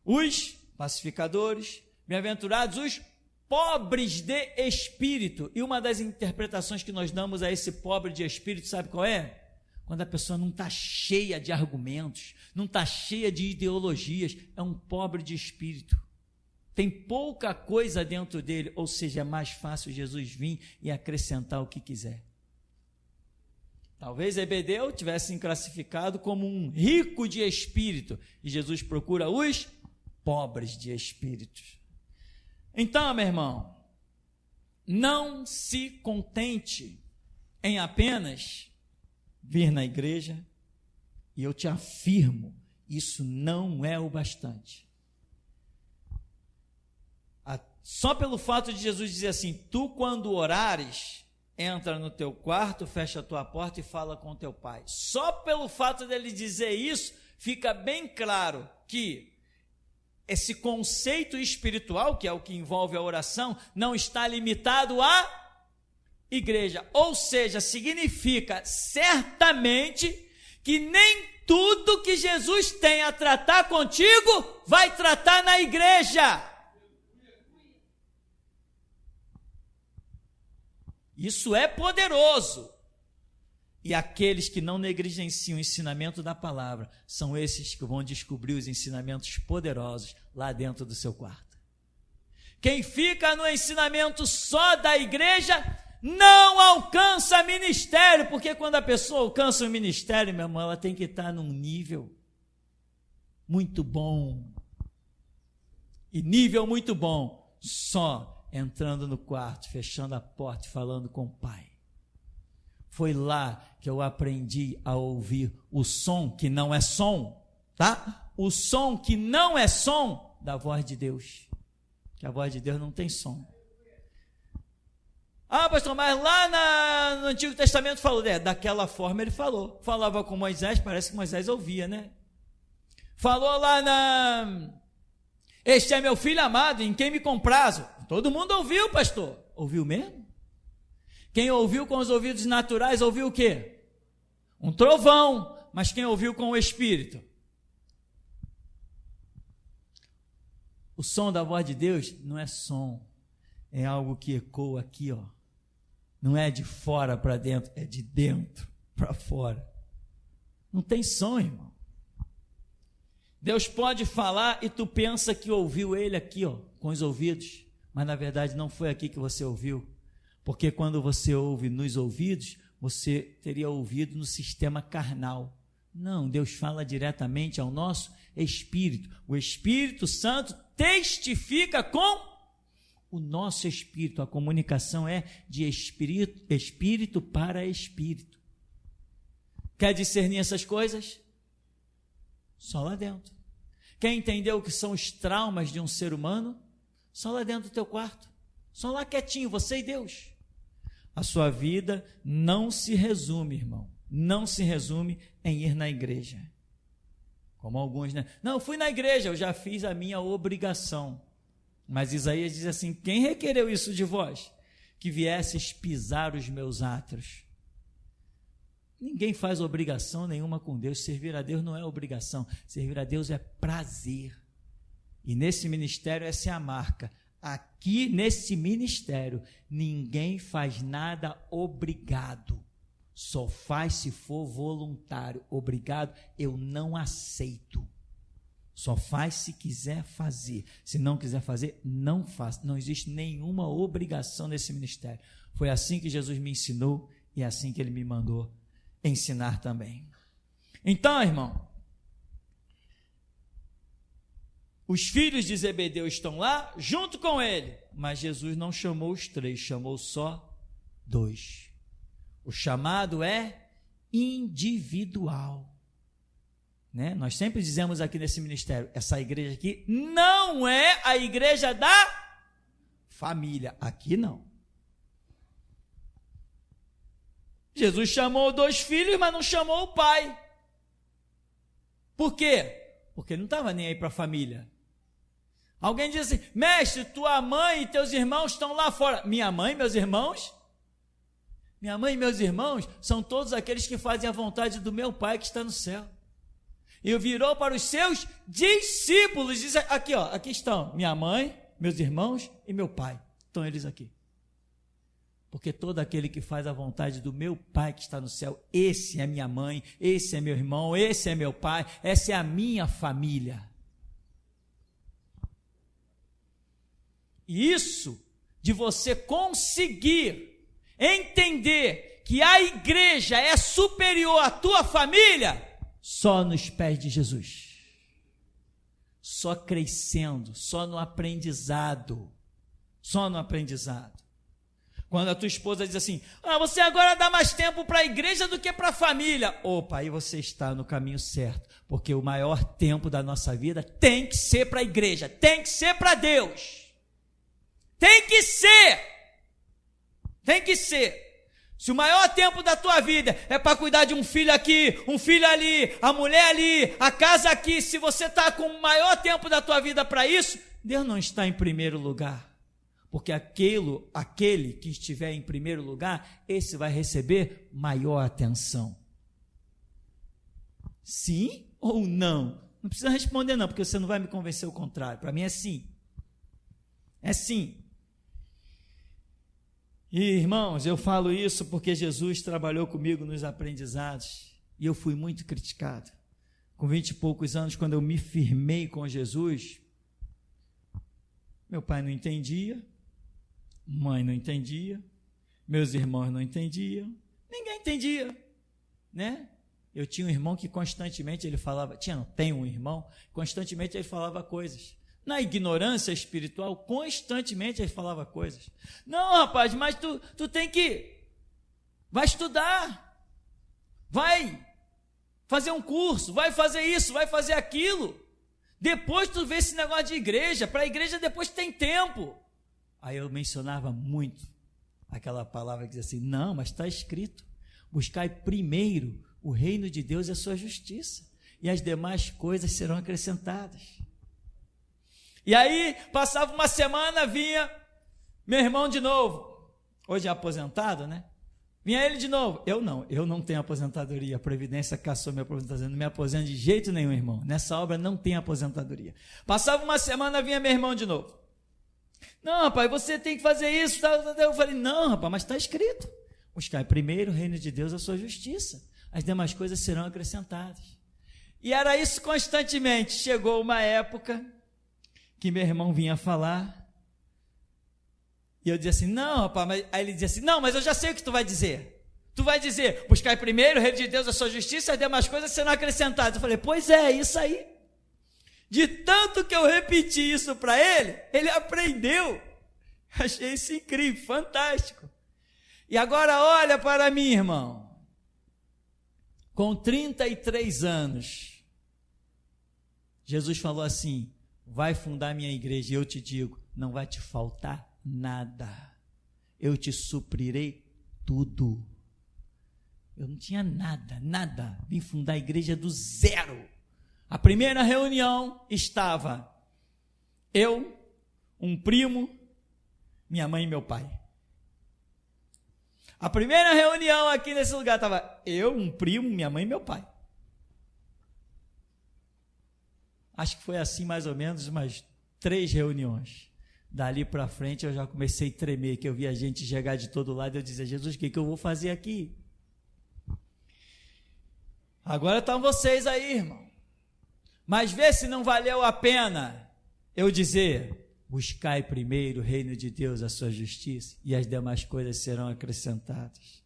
os pacificadores, bem-aventurados os pobres de espírito. E uma das interpretações que nós damos a esse pobre de espírito, sabe qual é? Quando a pessoa não está cheia de argumentos, não está cheia de ideologias, é um pobre de espírito. Tem pouca coisa dentro dele, ou seja, é mais fácil Jesus vir e acrescentar o que quiser. Talvez Zebedeu tivesse classificado como um rico de espírito, e Jesus procura os pobres de espíritos. Então, meu irmão, não se contente em apenas vir na igreja, e eu te afirmo, isso não é o bastante. Só pelo fato de Jesus dizer assim, tu quando orares, entra no teu quarto, fecha a tua porta e fala com teu pai. Só pelo fato dele dizer isso, fica bem claro que esse conceito espiritual, que é o que envolve a oração, não está limitado à igreja. Ou seja, significa certamente que nem tudo que Jesus tem a tratar contigo, vai tratar na igreja. Isso é poderoso. E aqueles que não negligenciam o ensinamento da palavra, são esses que vão descobrir os ensinamentos poderosos lá dentro do seu quarto. Quem fica no ensinamento só da igreja, não alcança ministério, porque quando a pessoa alcança o ministério, meu irmão, ela tem que estar num nível muito bom. E nível muito bom, só entrando no quarto, fechando a porta e falando com o pai. Foi lá que eu aprendi a ouvir o som que não é som, tá? O som que não é som da voz de Deus. Que a voz de Deus não tem som. Ah, pastor, mas lá no Antigo Testamento falou, daquela forma ele falou. Falava com Moisés, parece que Moisés ouvia, né? Falou lá este é meu filho amado, em quem me comprazo. Todo mundo ouviu, pastor. Ouviu mesmo? Quem ouviu com os ouvidos naturais, ouviu o quê? Um trovão. Mas quem ouviu com o Espírito? O som da voz de Deus não é som. É algo que ecoa aqui, ó. Não é de fora para dentro, é de dentro para fora. Não tem som, irmão. Deus pode falar e tu pensa que ouviu ele aqui, ó, com os ouvidos, mas na verdade não foi aqui que você ouviu, porque quando você ouve nos ouvidos, você teria ouvido no sistema carnal. Não, Deus fala diretamente ao nosso espírito. O Espírito Santo testifica com o nosso espírito. A comunicação é de espírito para espírito. Quer discernir essas coisas? Só lá dentro. Quer entender o que são os traumas de um ser humano? Só lá dentro do teu quarto. Só lá quietinho, você e Deus. A sua vida não se resume, irmão. Não se resume em ir na igreja. Como alguns, né? Não, eu fui na igreja, eu já fiz a minha obrigação. Mas Isaías diz assim, quem requereu isso de vós? Que viesses pisar os meus átrios. Ninguém faz obrigação nenhuma com Deus. Servir a Deus não é obrigação. Servir a Deus é prazer. E nesse ministério essa é a marca. Aqui nesse ministério, ninguém faz nada obrigado. Só faz se for voluntário. Obrigado, eu não aceito. Só faz se quiser fazer. Se não quiser fazer, não faça. Não existe nenhuma obrigação nesse ministério. Foi assim que Jesus me ensinou e é assim que ele me mandou ensinar também. Então, irmão, os filhos de Zebedeu estão lá junto com ele, mas Jesus não chamou os 3, chamou só 2. O chamado é individual, né? Nós sempre dizemos aqui nesse ministério, essa igreja aqui não é a igreja da família, aqui não. Jesus chamou 2 filhos, mas não chamou o pai. Por quê? Porque ele não estava nem aí para a família. Alguém diz assim, mestre, tua mãe e teus irmãos estão lá fora. Minha mãe e meus irmãos? Minha mãe e meus irmãos são todos aqueles que fazem a vontade do meu pai que está no céu. E virou para os seus discípulos, diz aqui, ó, aqui estão minha mãe, meus irmãos e meu pai. Estão eles aqui. Porque todo aquele que faz a vontade do meu pai que está no céu, esse é minha mãe, esse é meu irmão, esse é meu pai, essa é a minha família. E isso de você conseguir entender que a igreja é superior à tua família? Só nos pés de Jesus. Só crescendo, só no aprendizado. Só no aprendizado. Quando a tua esposa diz assim, você agora dá mais tempo para a igreja do que para a família. Opa, aí você está no caminho certo, porque o maior tempo da nossa vida tem que ser para a igreja, tem que ser para Deus. Tem que ser. Tem que ser. Se o maior tempo da tua vida é para cuidar de um filho aqui, um filho ali, a mulher ali, a casa aqui, se você está com o maior tempo da tua vida para isso, Deus não está em primeiro lugar. Porque aquele que estiver em primeiro lugar, esse vai receber maior atenção. Sim ou não? Não precisa responder não, porque você não vai me convencer o contrário. Para mim é sim. É sim. E, irmãos, eu falo isso porque Jesus trabalhou comigo nos aprendizados e eu fui muito criticado. Com 20 e poucos anos, quando eu me firmei com Jesus, meu pai não entendia, mãe não entendia, meus irmãos não entendiam, ninguém entendia, né? Eu tinha um irmão que constantemente ele falava, tenho um irmão, constantemente ele falava coisas. Na ignorância espiritual, constantemente ele falava coisas. Não, rapaz, mas tu tem que... Vai estudar. Vai fazer um curso. Vai fazer isso, vai fazer aquilo. Depois tu vê esse negócio de igreja. Para a igreja depois tem tempo. Aí eu mencionava muito aquela palavra que diz assim, não, mas está escrito. Buscai primeiro o reino de Deus e a sua justiça. E as demais coisas serão acrescentadas. E aí, passava uma semana, vinha meu irmão de novo, hoje é aposentado, né? Vinha ele de novo, eu não tenho aposentadoria, a Previdência caçou minha aposentadoria, não me aposento de jeito nenhum, irmão, nessa obra não tem aposentadoria. Passava uma semana, vinha meu irmão de novo, não, rapaz, você tem que fazer isso, eu falei, não, rapaz, mas está escrito, buscai primeiro o reino de Deus e a sua justiça, as demais coisas serão acrescentadas. E era isso constantemente. Chegou uma época que meu irmão vinha falar, e eu dizia assim, não, rapaz, aí ele dizia assim, não, mas eu já sei o que tu vai dizer. Tu vai dizer, buscai primeiro o reino de Deus, a sua justiça, as demais coisas serão acrescentadas. Eu falei, pois é isso aí. De tanto que eu repeti isso para ele aprendeu. Achei isso incrível, fantástico. E agora olha para mim, irmão. Com 33 anos, Jesus falou assim, vai fundar minha igreja, e eu te digo, não vai te faltar nada, eu te suprirei tudo. Eu não tinha nada, vim fundar a igreja do zero. A primeira reunião estava eu, um primo, minha mãe e meu pai. A primeira reunião aqui nesse lugar estava eu, um primo, minha mãe e meu pai. Acho que foi assim mais ou menos umas 3 reuniões. Dali para frente eu já comecei a tremer, que eu via a gente chegar de todo lado e eu dizia, Jesus, o que eu vou fazer aqui? Agora estão vocês aí, irmão. Mas vê se não valeu a pena eu dizer, buscai primeiro o reino de Deus, a sua justiça, e as demais coisas serão acrescentadas.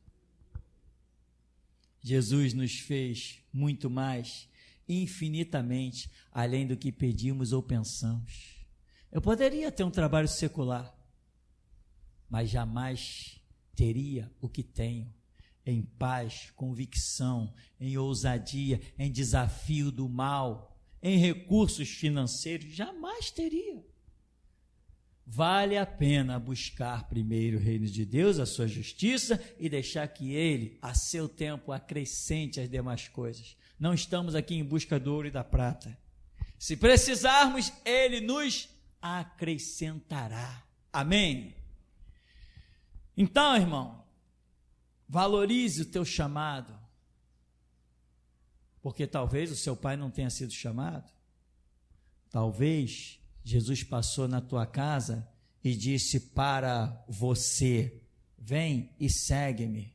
Jesus nos fez muito mais, infinitamente, além do que pedimos ou pensamos. Eu poderia ter um trabalho secular, mas jamais teria o que tenho, em paz, convicção, em ousadia, em desafio do mal, em recursos financeiros, jamais teria. Vale a pena buscar primeiro o reino de Deus, a sua justiça, e deixar que Ele, a seu tempo, acrescente as demais coisas. Não estamos aqui em busca do ouro e da prata. Se precisarmos, Ele nos acrescentará. Amém? Então, irmão, valorize o teu chamado, porque talvez o seu pai não tenha sido chamado. Talvez Jesus passou na tua casa e disse para você, vem e segue-me.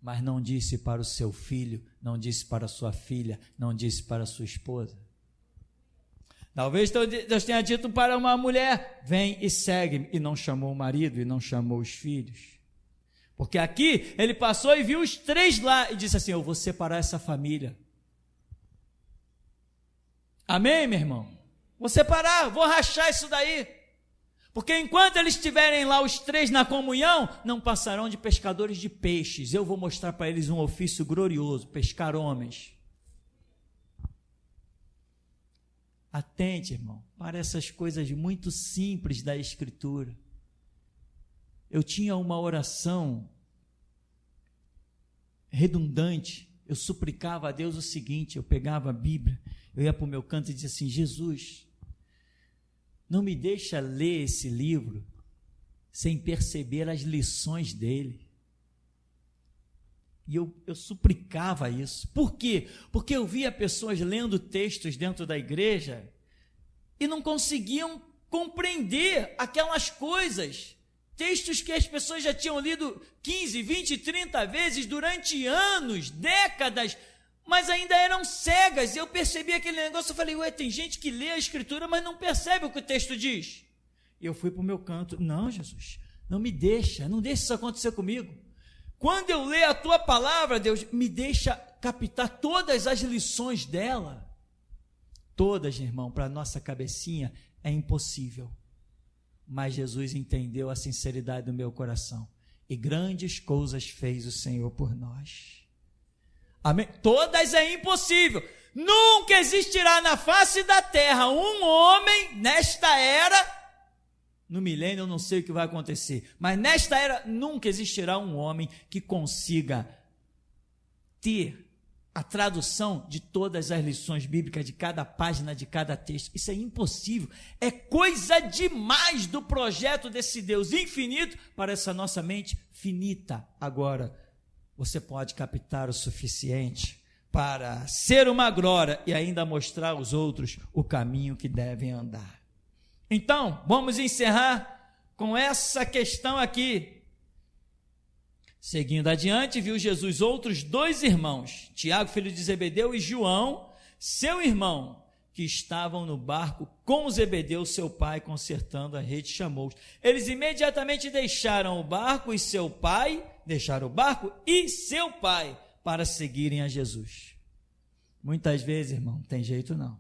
Mas não disse para o seu filho, não disse para a sua filha, não disse para a sua esposa. Talvez Deus tenha dito para uma mulher, vem e segue-me, e não chamou o marido, e não chamou os filhos. Porque aqui ele passou e viu os 3 lá e disse assim: eu vou separar essa família. Amém, meu irmão? Vou separar, vou rachar isso daí. Porque enquanto eles estiverem lá os 3 na comunhão, não passarão de pescadores de peixes. Eu vou mostrar para eles um ofício glorioso: pescar homens. Atente, irmão, para essas coisas muito simples da Escritura. Eu tinha uma oração redundante. Eu suplicava a Deus o seguinte: eu pegava a Bíblia, eu ia para o meu canto e dizia assim: Jesus, não me deixa ler esse livro sem perceber as lições dele. E eu suplicava isso. Por quê? Porque eu via pessoas lendo textos dentro da igreja e não conseguiam compreender aquelas coisas. Textos que as pessoas já tinham lido 15, 20, 30 vezes durante anos, décadas, mas ainda eram cegas. Eu percebi aquele negócio, eu falei: ué, tem gente que lê a Escritura, mas não percebe o que o texto diz. E eu fui para o meu canto: não, Jesus, não me deixa, não deixa isso acontecer comigo. Quando eu ler a tua palavra, Deus, me deixa captar todas as lições dela. Todas, irmão, para a nossa cabecinha é impossível. Mas Jesus entendeu a sinceridade do meu coração. E grandes coisas fez o Senhor por nós. Amém? Todas é impossível. Nunca existirá na face da terra um homem nesta era. No milênio eu não sei o que vai acontecer, mas nesta era nunca existirá um homem que consiga ter a tradução de todas as lições bíblicas, de cada página, de cada texto. Isso é impossível. É coisa demais do projeto desse Deus infinito para essa nossa mente finita. Agora, você pode captar o suficiente para ser uma glória e ainda mostrar aos outros o caminho que devem andar. Então, vamos encerrar com essa questão aqui. Seguindo adiante, viu Jesus outros 2 irmãos, Tiago, filho de Zebedeu, e João, seu irmão, que estavam no barco com Zebedeu, seu pai, consertando a rede, chamou-os. Eles imediatamente deixaram o barco e seu pai para seguirem a Jesus. Muitas vezes, irmão, não tem jeito não.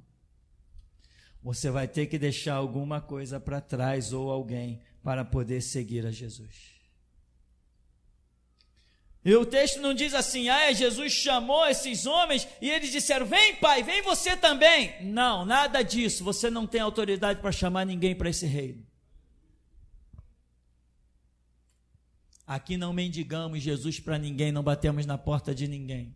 Você vai ter que deixar alguma coisa para trás ou alguém para poder seguir a Jesus. E o texto não diz assim: Jesus chamou esses homens e eles disseram: vem, pai, vem você também. Não, nada disso. Você não tem autoridade para chamar ninguém para esse reino. Aqui não mendigamos Jesus para ninguém, não batemos na porta de ninguém.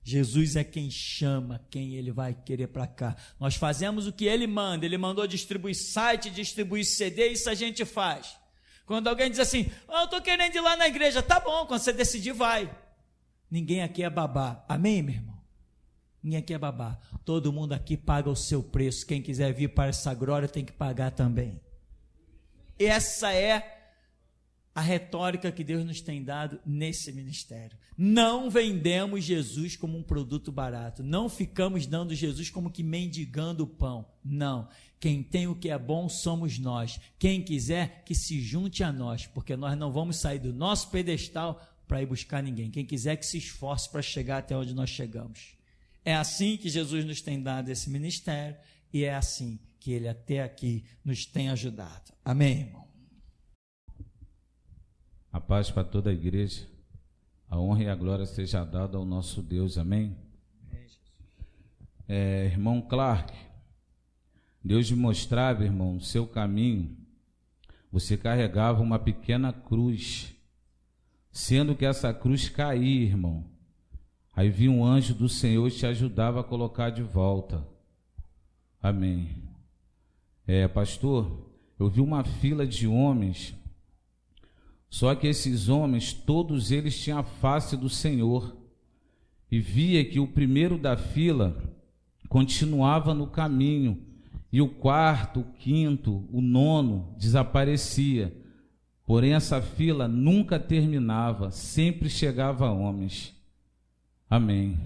Jesus é quem chama, quem ele vai querer para cá. Nós fazemos o que ele manda. Ele mandou distribuir site, distribuir CD, isso a gente faz. Quando alguém diz assim: eu estou querendo ir lá na igreja, tá bom, quando você decidir, vai. Ninguém aqui é babá, amém, meu irmão? Ninguém aqui é babá. Todo mundo aqui paga o seu preço. Quem quiser vir para essa glória tem que pagar também. Essa é a retórica que Deus nos tem dado nesse ministério. Não vendemos Jesus como um produto barato. Não ficamos dando Jesus como que mendigando o pão. Não. Quem tem o que é bom somos nós. Quem quiser que se junte a nós, porque nós não vamos sair do nosso pedestal para ir buscar ninguém. Quem quiser que se esforce para chegar até onde nós chegamos. É assim que Jesus nos tem dado esse ministério e é assim que Ele até aqui nos tem ajudado. Amém, irmão?
A paz para toda a igreja, a honra e a glória seja dada ao nosso Deus, amém? Irmão Clark, Deus me mostrava, irmão, o seu caminho, você carregava uma pequena cruz, sendo que essa cruz caía, irmão, aí vinha um anjo do Senhor e te ajudava a colocar de volta, amém? Pastor, eu vi uma fila de homens. Só que esses homens, todos eles tinham a face do Senhor, e via que o primeiro da fila continuava no caminho, e o quarto, o quinto, o nono desaparecia. Porém, essa fila nunca terminava, sempre chegava a homens. Amém.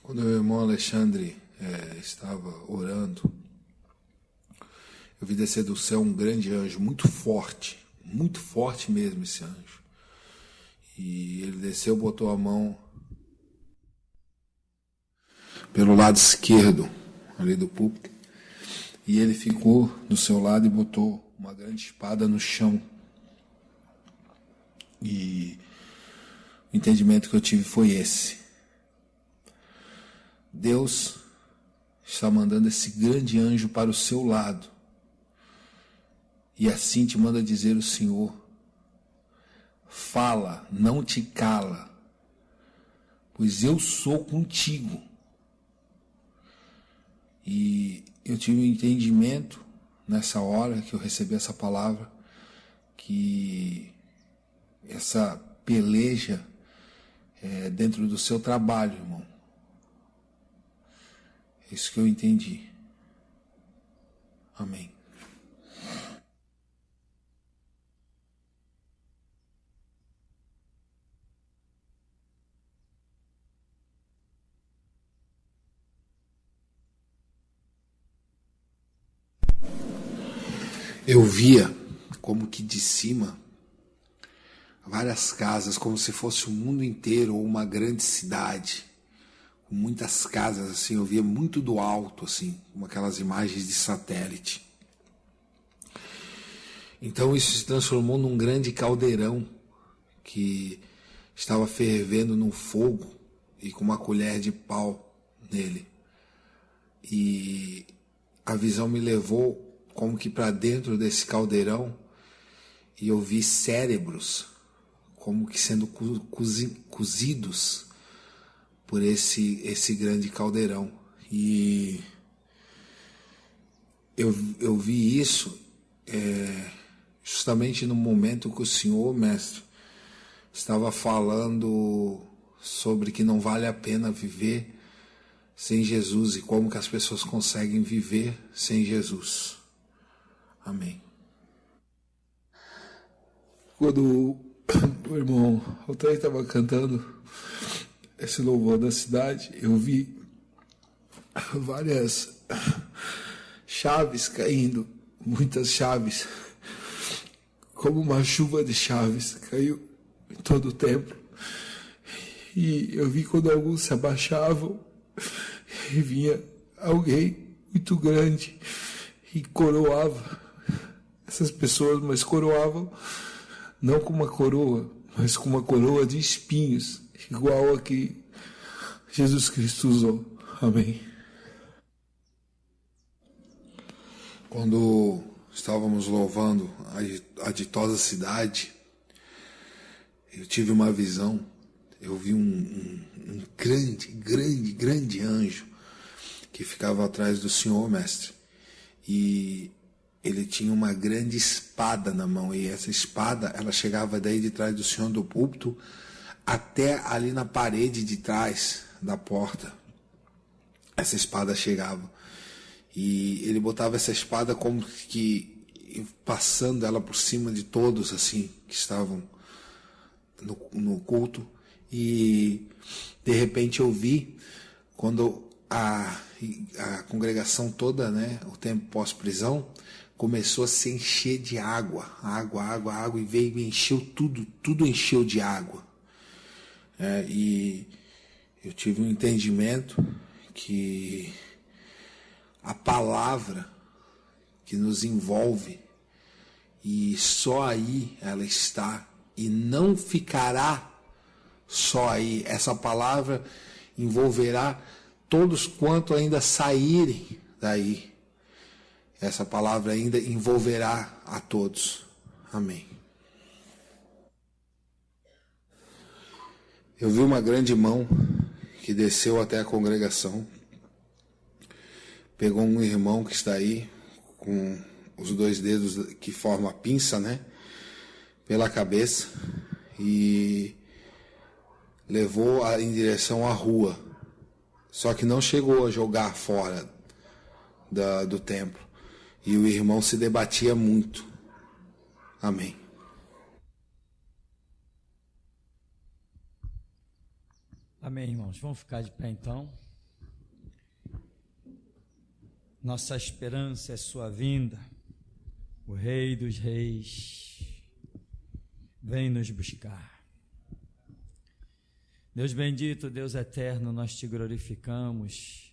Quando o irmão Alexandre estava orando, eu vi descer do céu um grande anjo, muito forte, muito forte mesmo esse anjo. E ele desceu, botou a mão pelo lado esquerdo ali do púlpito, e ele ficou do seu lado e botou uma grande espada no chão. E o entendimento que eu tive foi esse: Deus está mandando esse grande anjo para o seu lado, e assim te manda dizer o Senhor: fala, não te cala, pois eu sou contigo. E eu tive um entendimento nessa hora que eu recebi essa palavra, que essa peleja é dentro do seu trabalho, irmão. É isso que eu entendi. Amém. Eu via como que de cima várias casas, como se fosse o mundo inteiro ou uma grande cidade, com muitas casas assim. Eu via muito do alto, assim, como aquelas imagens de satélite. Então isso se transformou num grande caldeirão que estava fervendo no fogo e com uma colher de pau nele. E a visão me levou como que para dentro desse caldeirão, e eu vi cérebros como que sendo cozidos por esse grande caldeirão. E eu vi isso justamente no momento que o Senhor, mestre, estava falando sobre que não vale a pena viver sem Jesus e como que as pessoas conseguem viver sem Jesus. Amém. Quando o irmão Altair estava cantando esse louvor da cidade, eu vi várias chaves caindo, muitas chaves, como uma chuva de chaves, caiu em todo o templo. E eu vi quando alguns se abaixavam e vinha alguém muito grande e coroava essas pessoas, mas coroavam não com uma coroa, mas com uma coroa de espinhos, igual a que Jesus Cristo usou. Amém. Quando estávamos louvando a ditosa cidade, eu tive uma visão. Eu vi um grande anjo que ficava atrás do Senhor, mestre. E ele tinha uma grande espada na mão, e essa espada, ela chegava daí de trás do Senhor do púlpito até ali na parede de trás da porta. Essa espada chegava, e ele botava essa espada como que passando ela por cima de todos assim que estavam no culto. E de repente eu vi quando a congregação toda, né, o tempo pós-prisão, começou a se encher de água, e veio e me encheu tudo encheu de água. E eu tive um entendimento que a palavra que nos envolve, e só aí ela está, e não ficará só aí. Essa palavra envolverá todos quanto ainda saírem daí. Essa palavra ainda envolverá a todos. Amém. Eu vi uma grande mão que desceu até a congregação, pegou um irmão que está aí, com os 2 dedos que formam a pinça, né, pela cabeça, e levou em direção à rua. Só que não chegou a jogar fora do templo. E o irmão se debatia muito. Amém.
Amém, irmãos. Vamos ficar de pé então. Nossa esperança é sua vinda, o Rei dos Reis, vem nos buscar. Deus bendito, Deus eterno, nós te glorificamos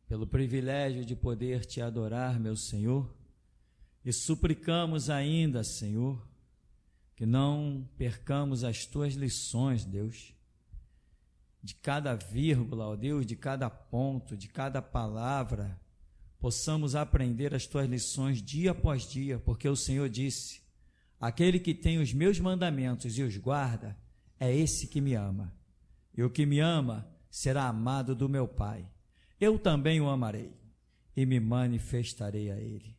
pelo privilégio de poder te adorar, meu Senhor, e suplicamos ainda, Senhor, que não percamos as tuas lições, Deus, de cada vírgula, ó Deus, de cada ponto, de cada palavra, possamos aprender as tuas lições dia após dia, porque o Senhor disse: aquele que tem os meus mandamentos e os guarda, é esse que me ama, e o que me ama será amado do meu Pai. Eu também o amarei e me manifestarei a ele.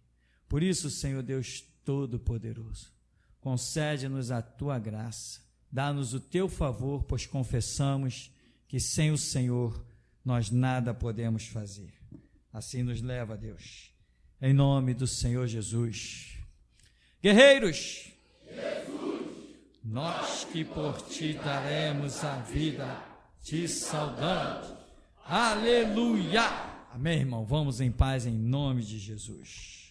Por isso, Senhor Deus Todo-Poderoso, concede-nos a tua graça, dá-nos o teu favor, pois confessamos que sem o Senhor nós nada podemos fazer. Assim nos leva, Deus, em nome do Senhor Jesus. Guerreiros, nós que por ti daremos a vida, te saudamos. Aleluia! Amém, irmão? Vamos em paz em nome de Jesus.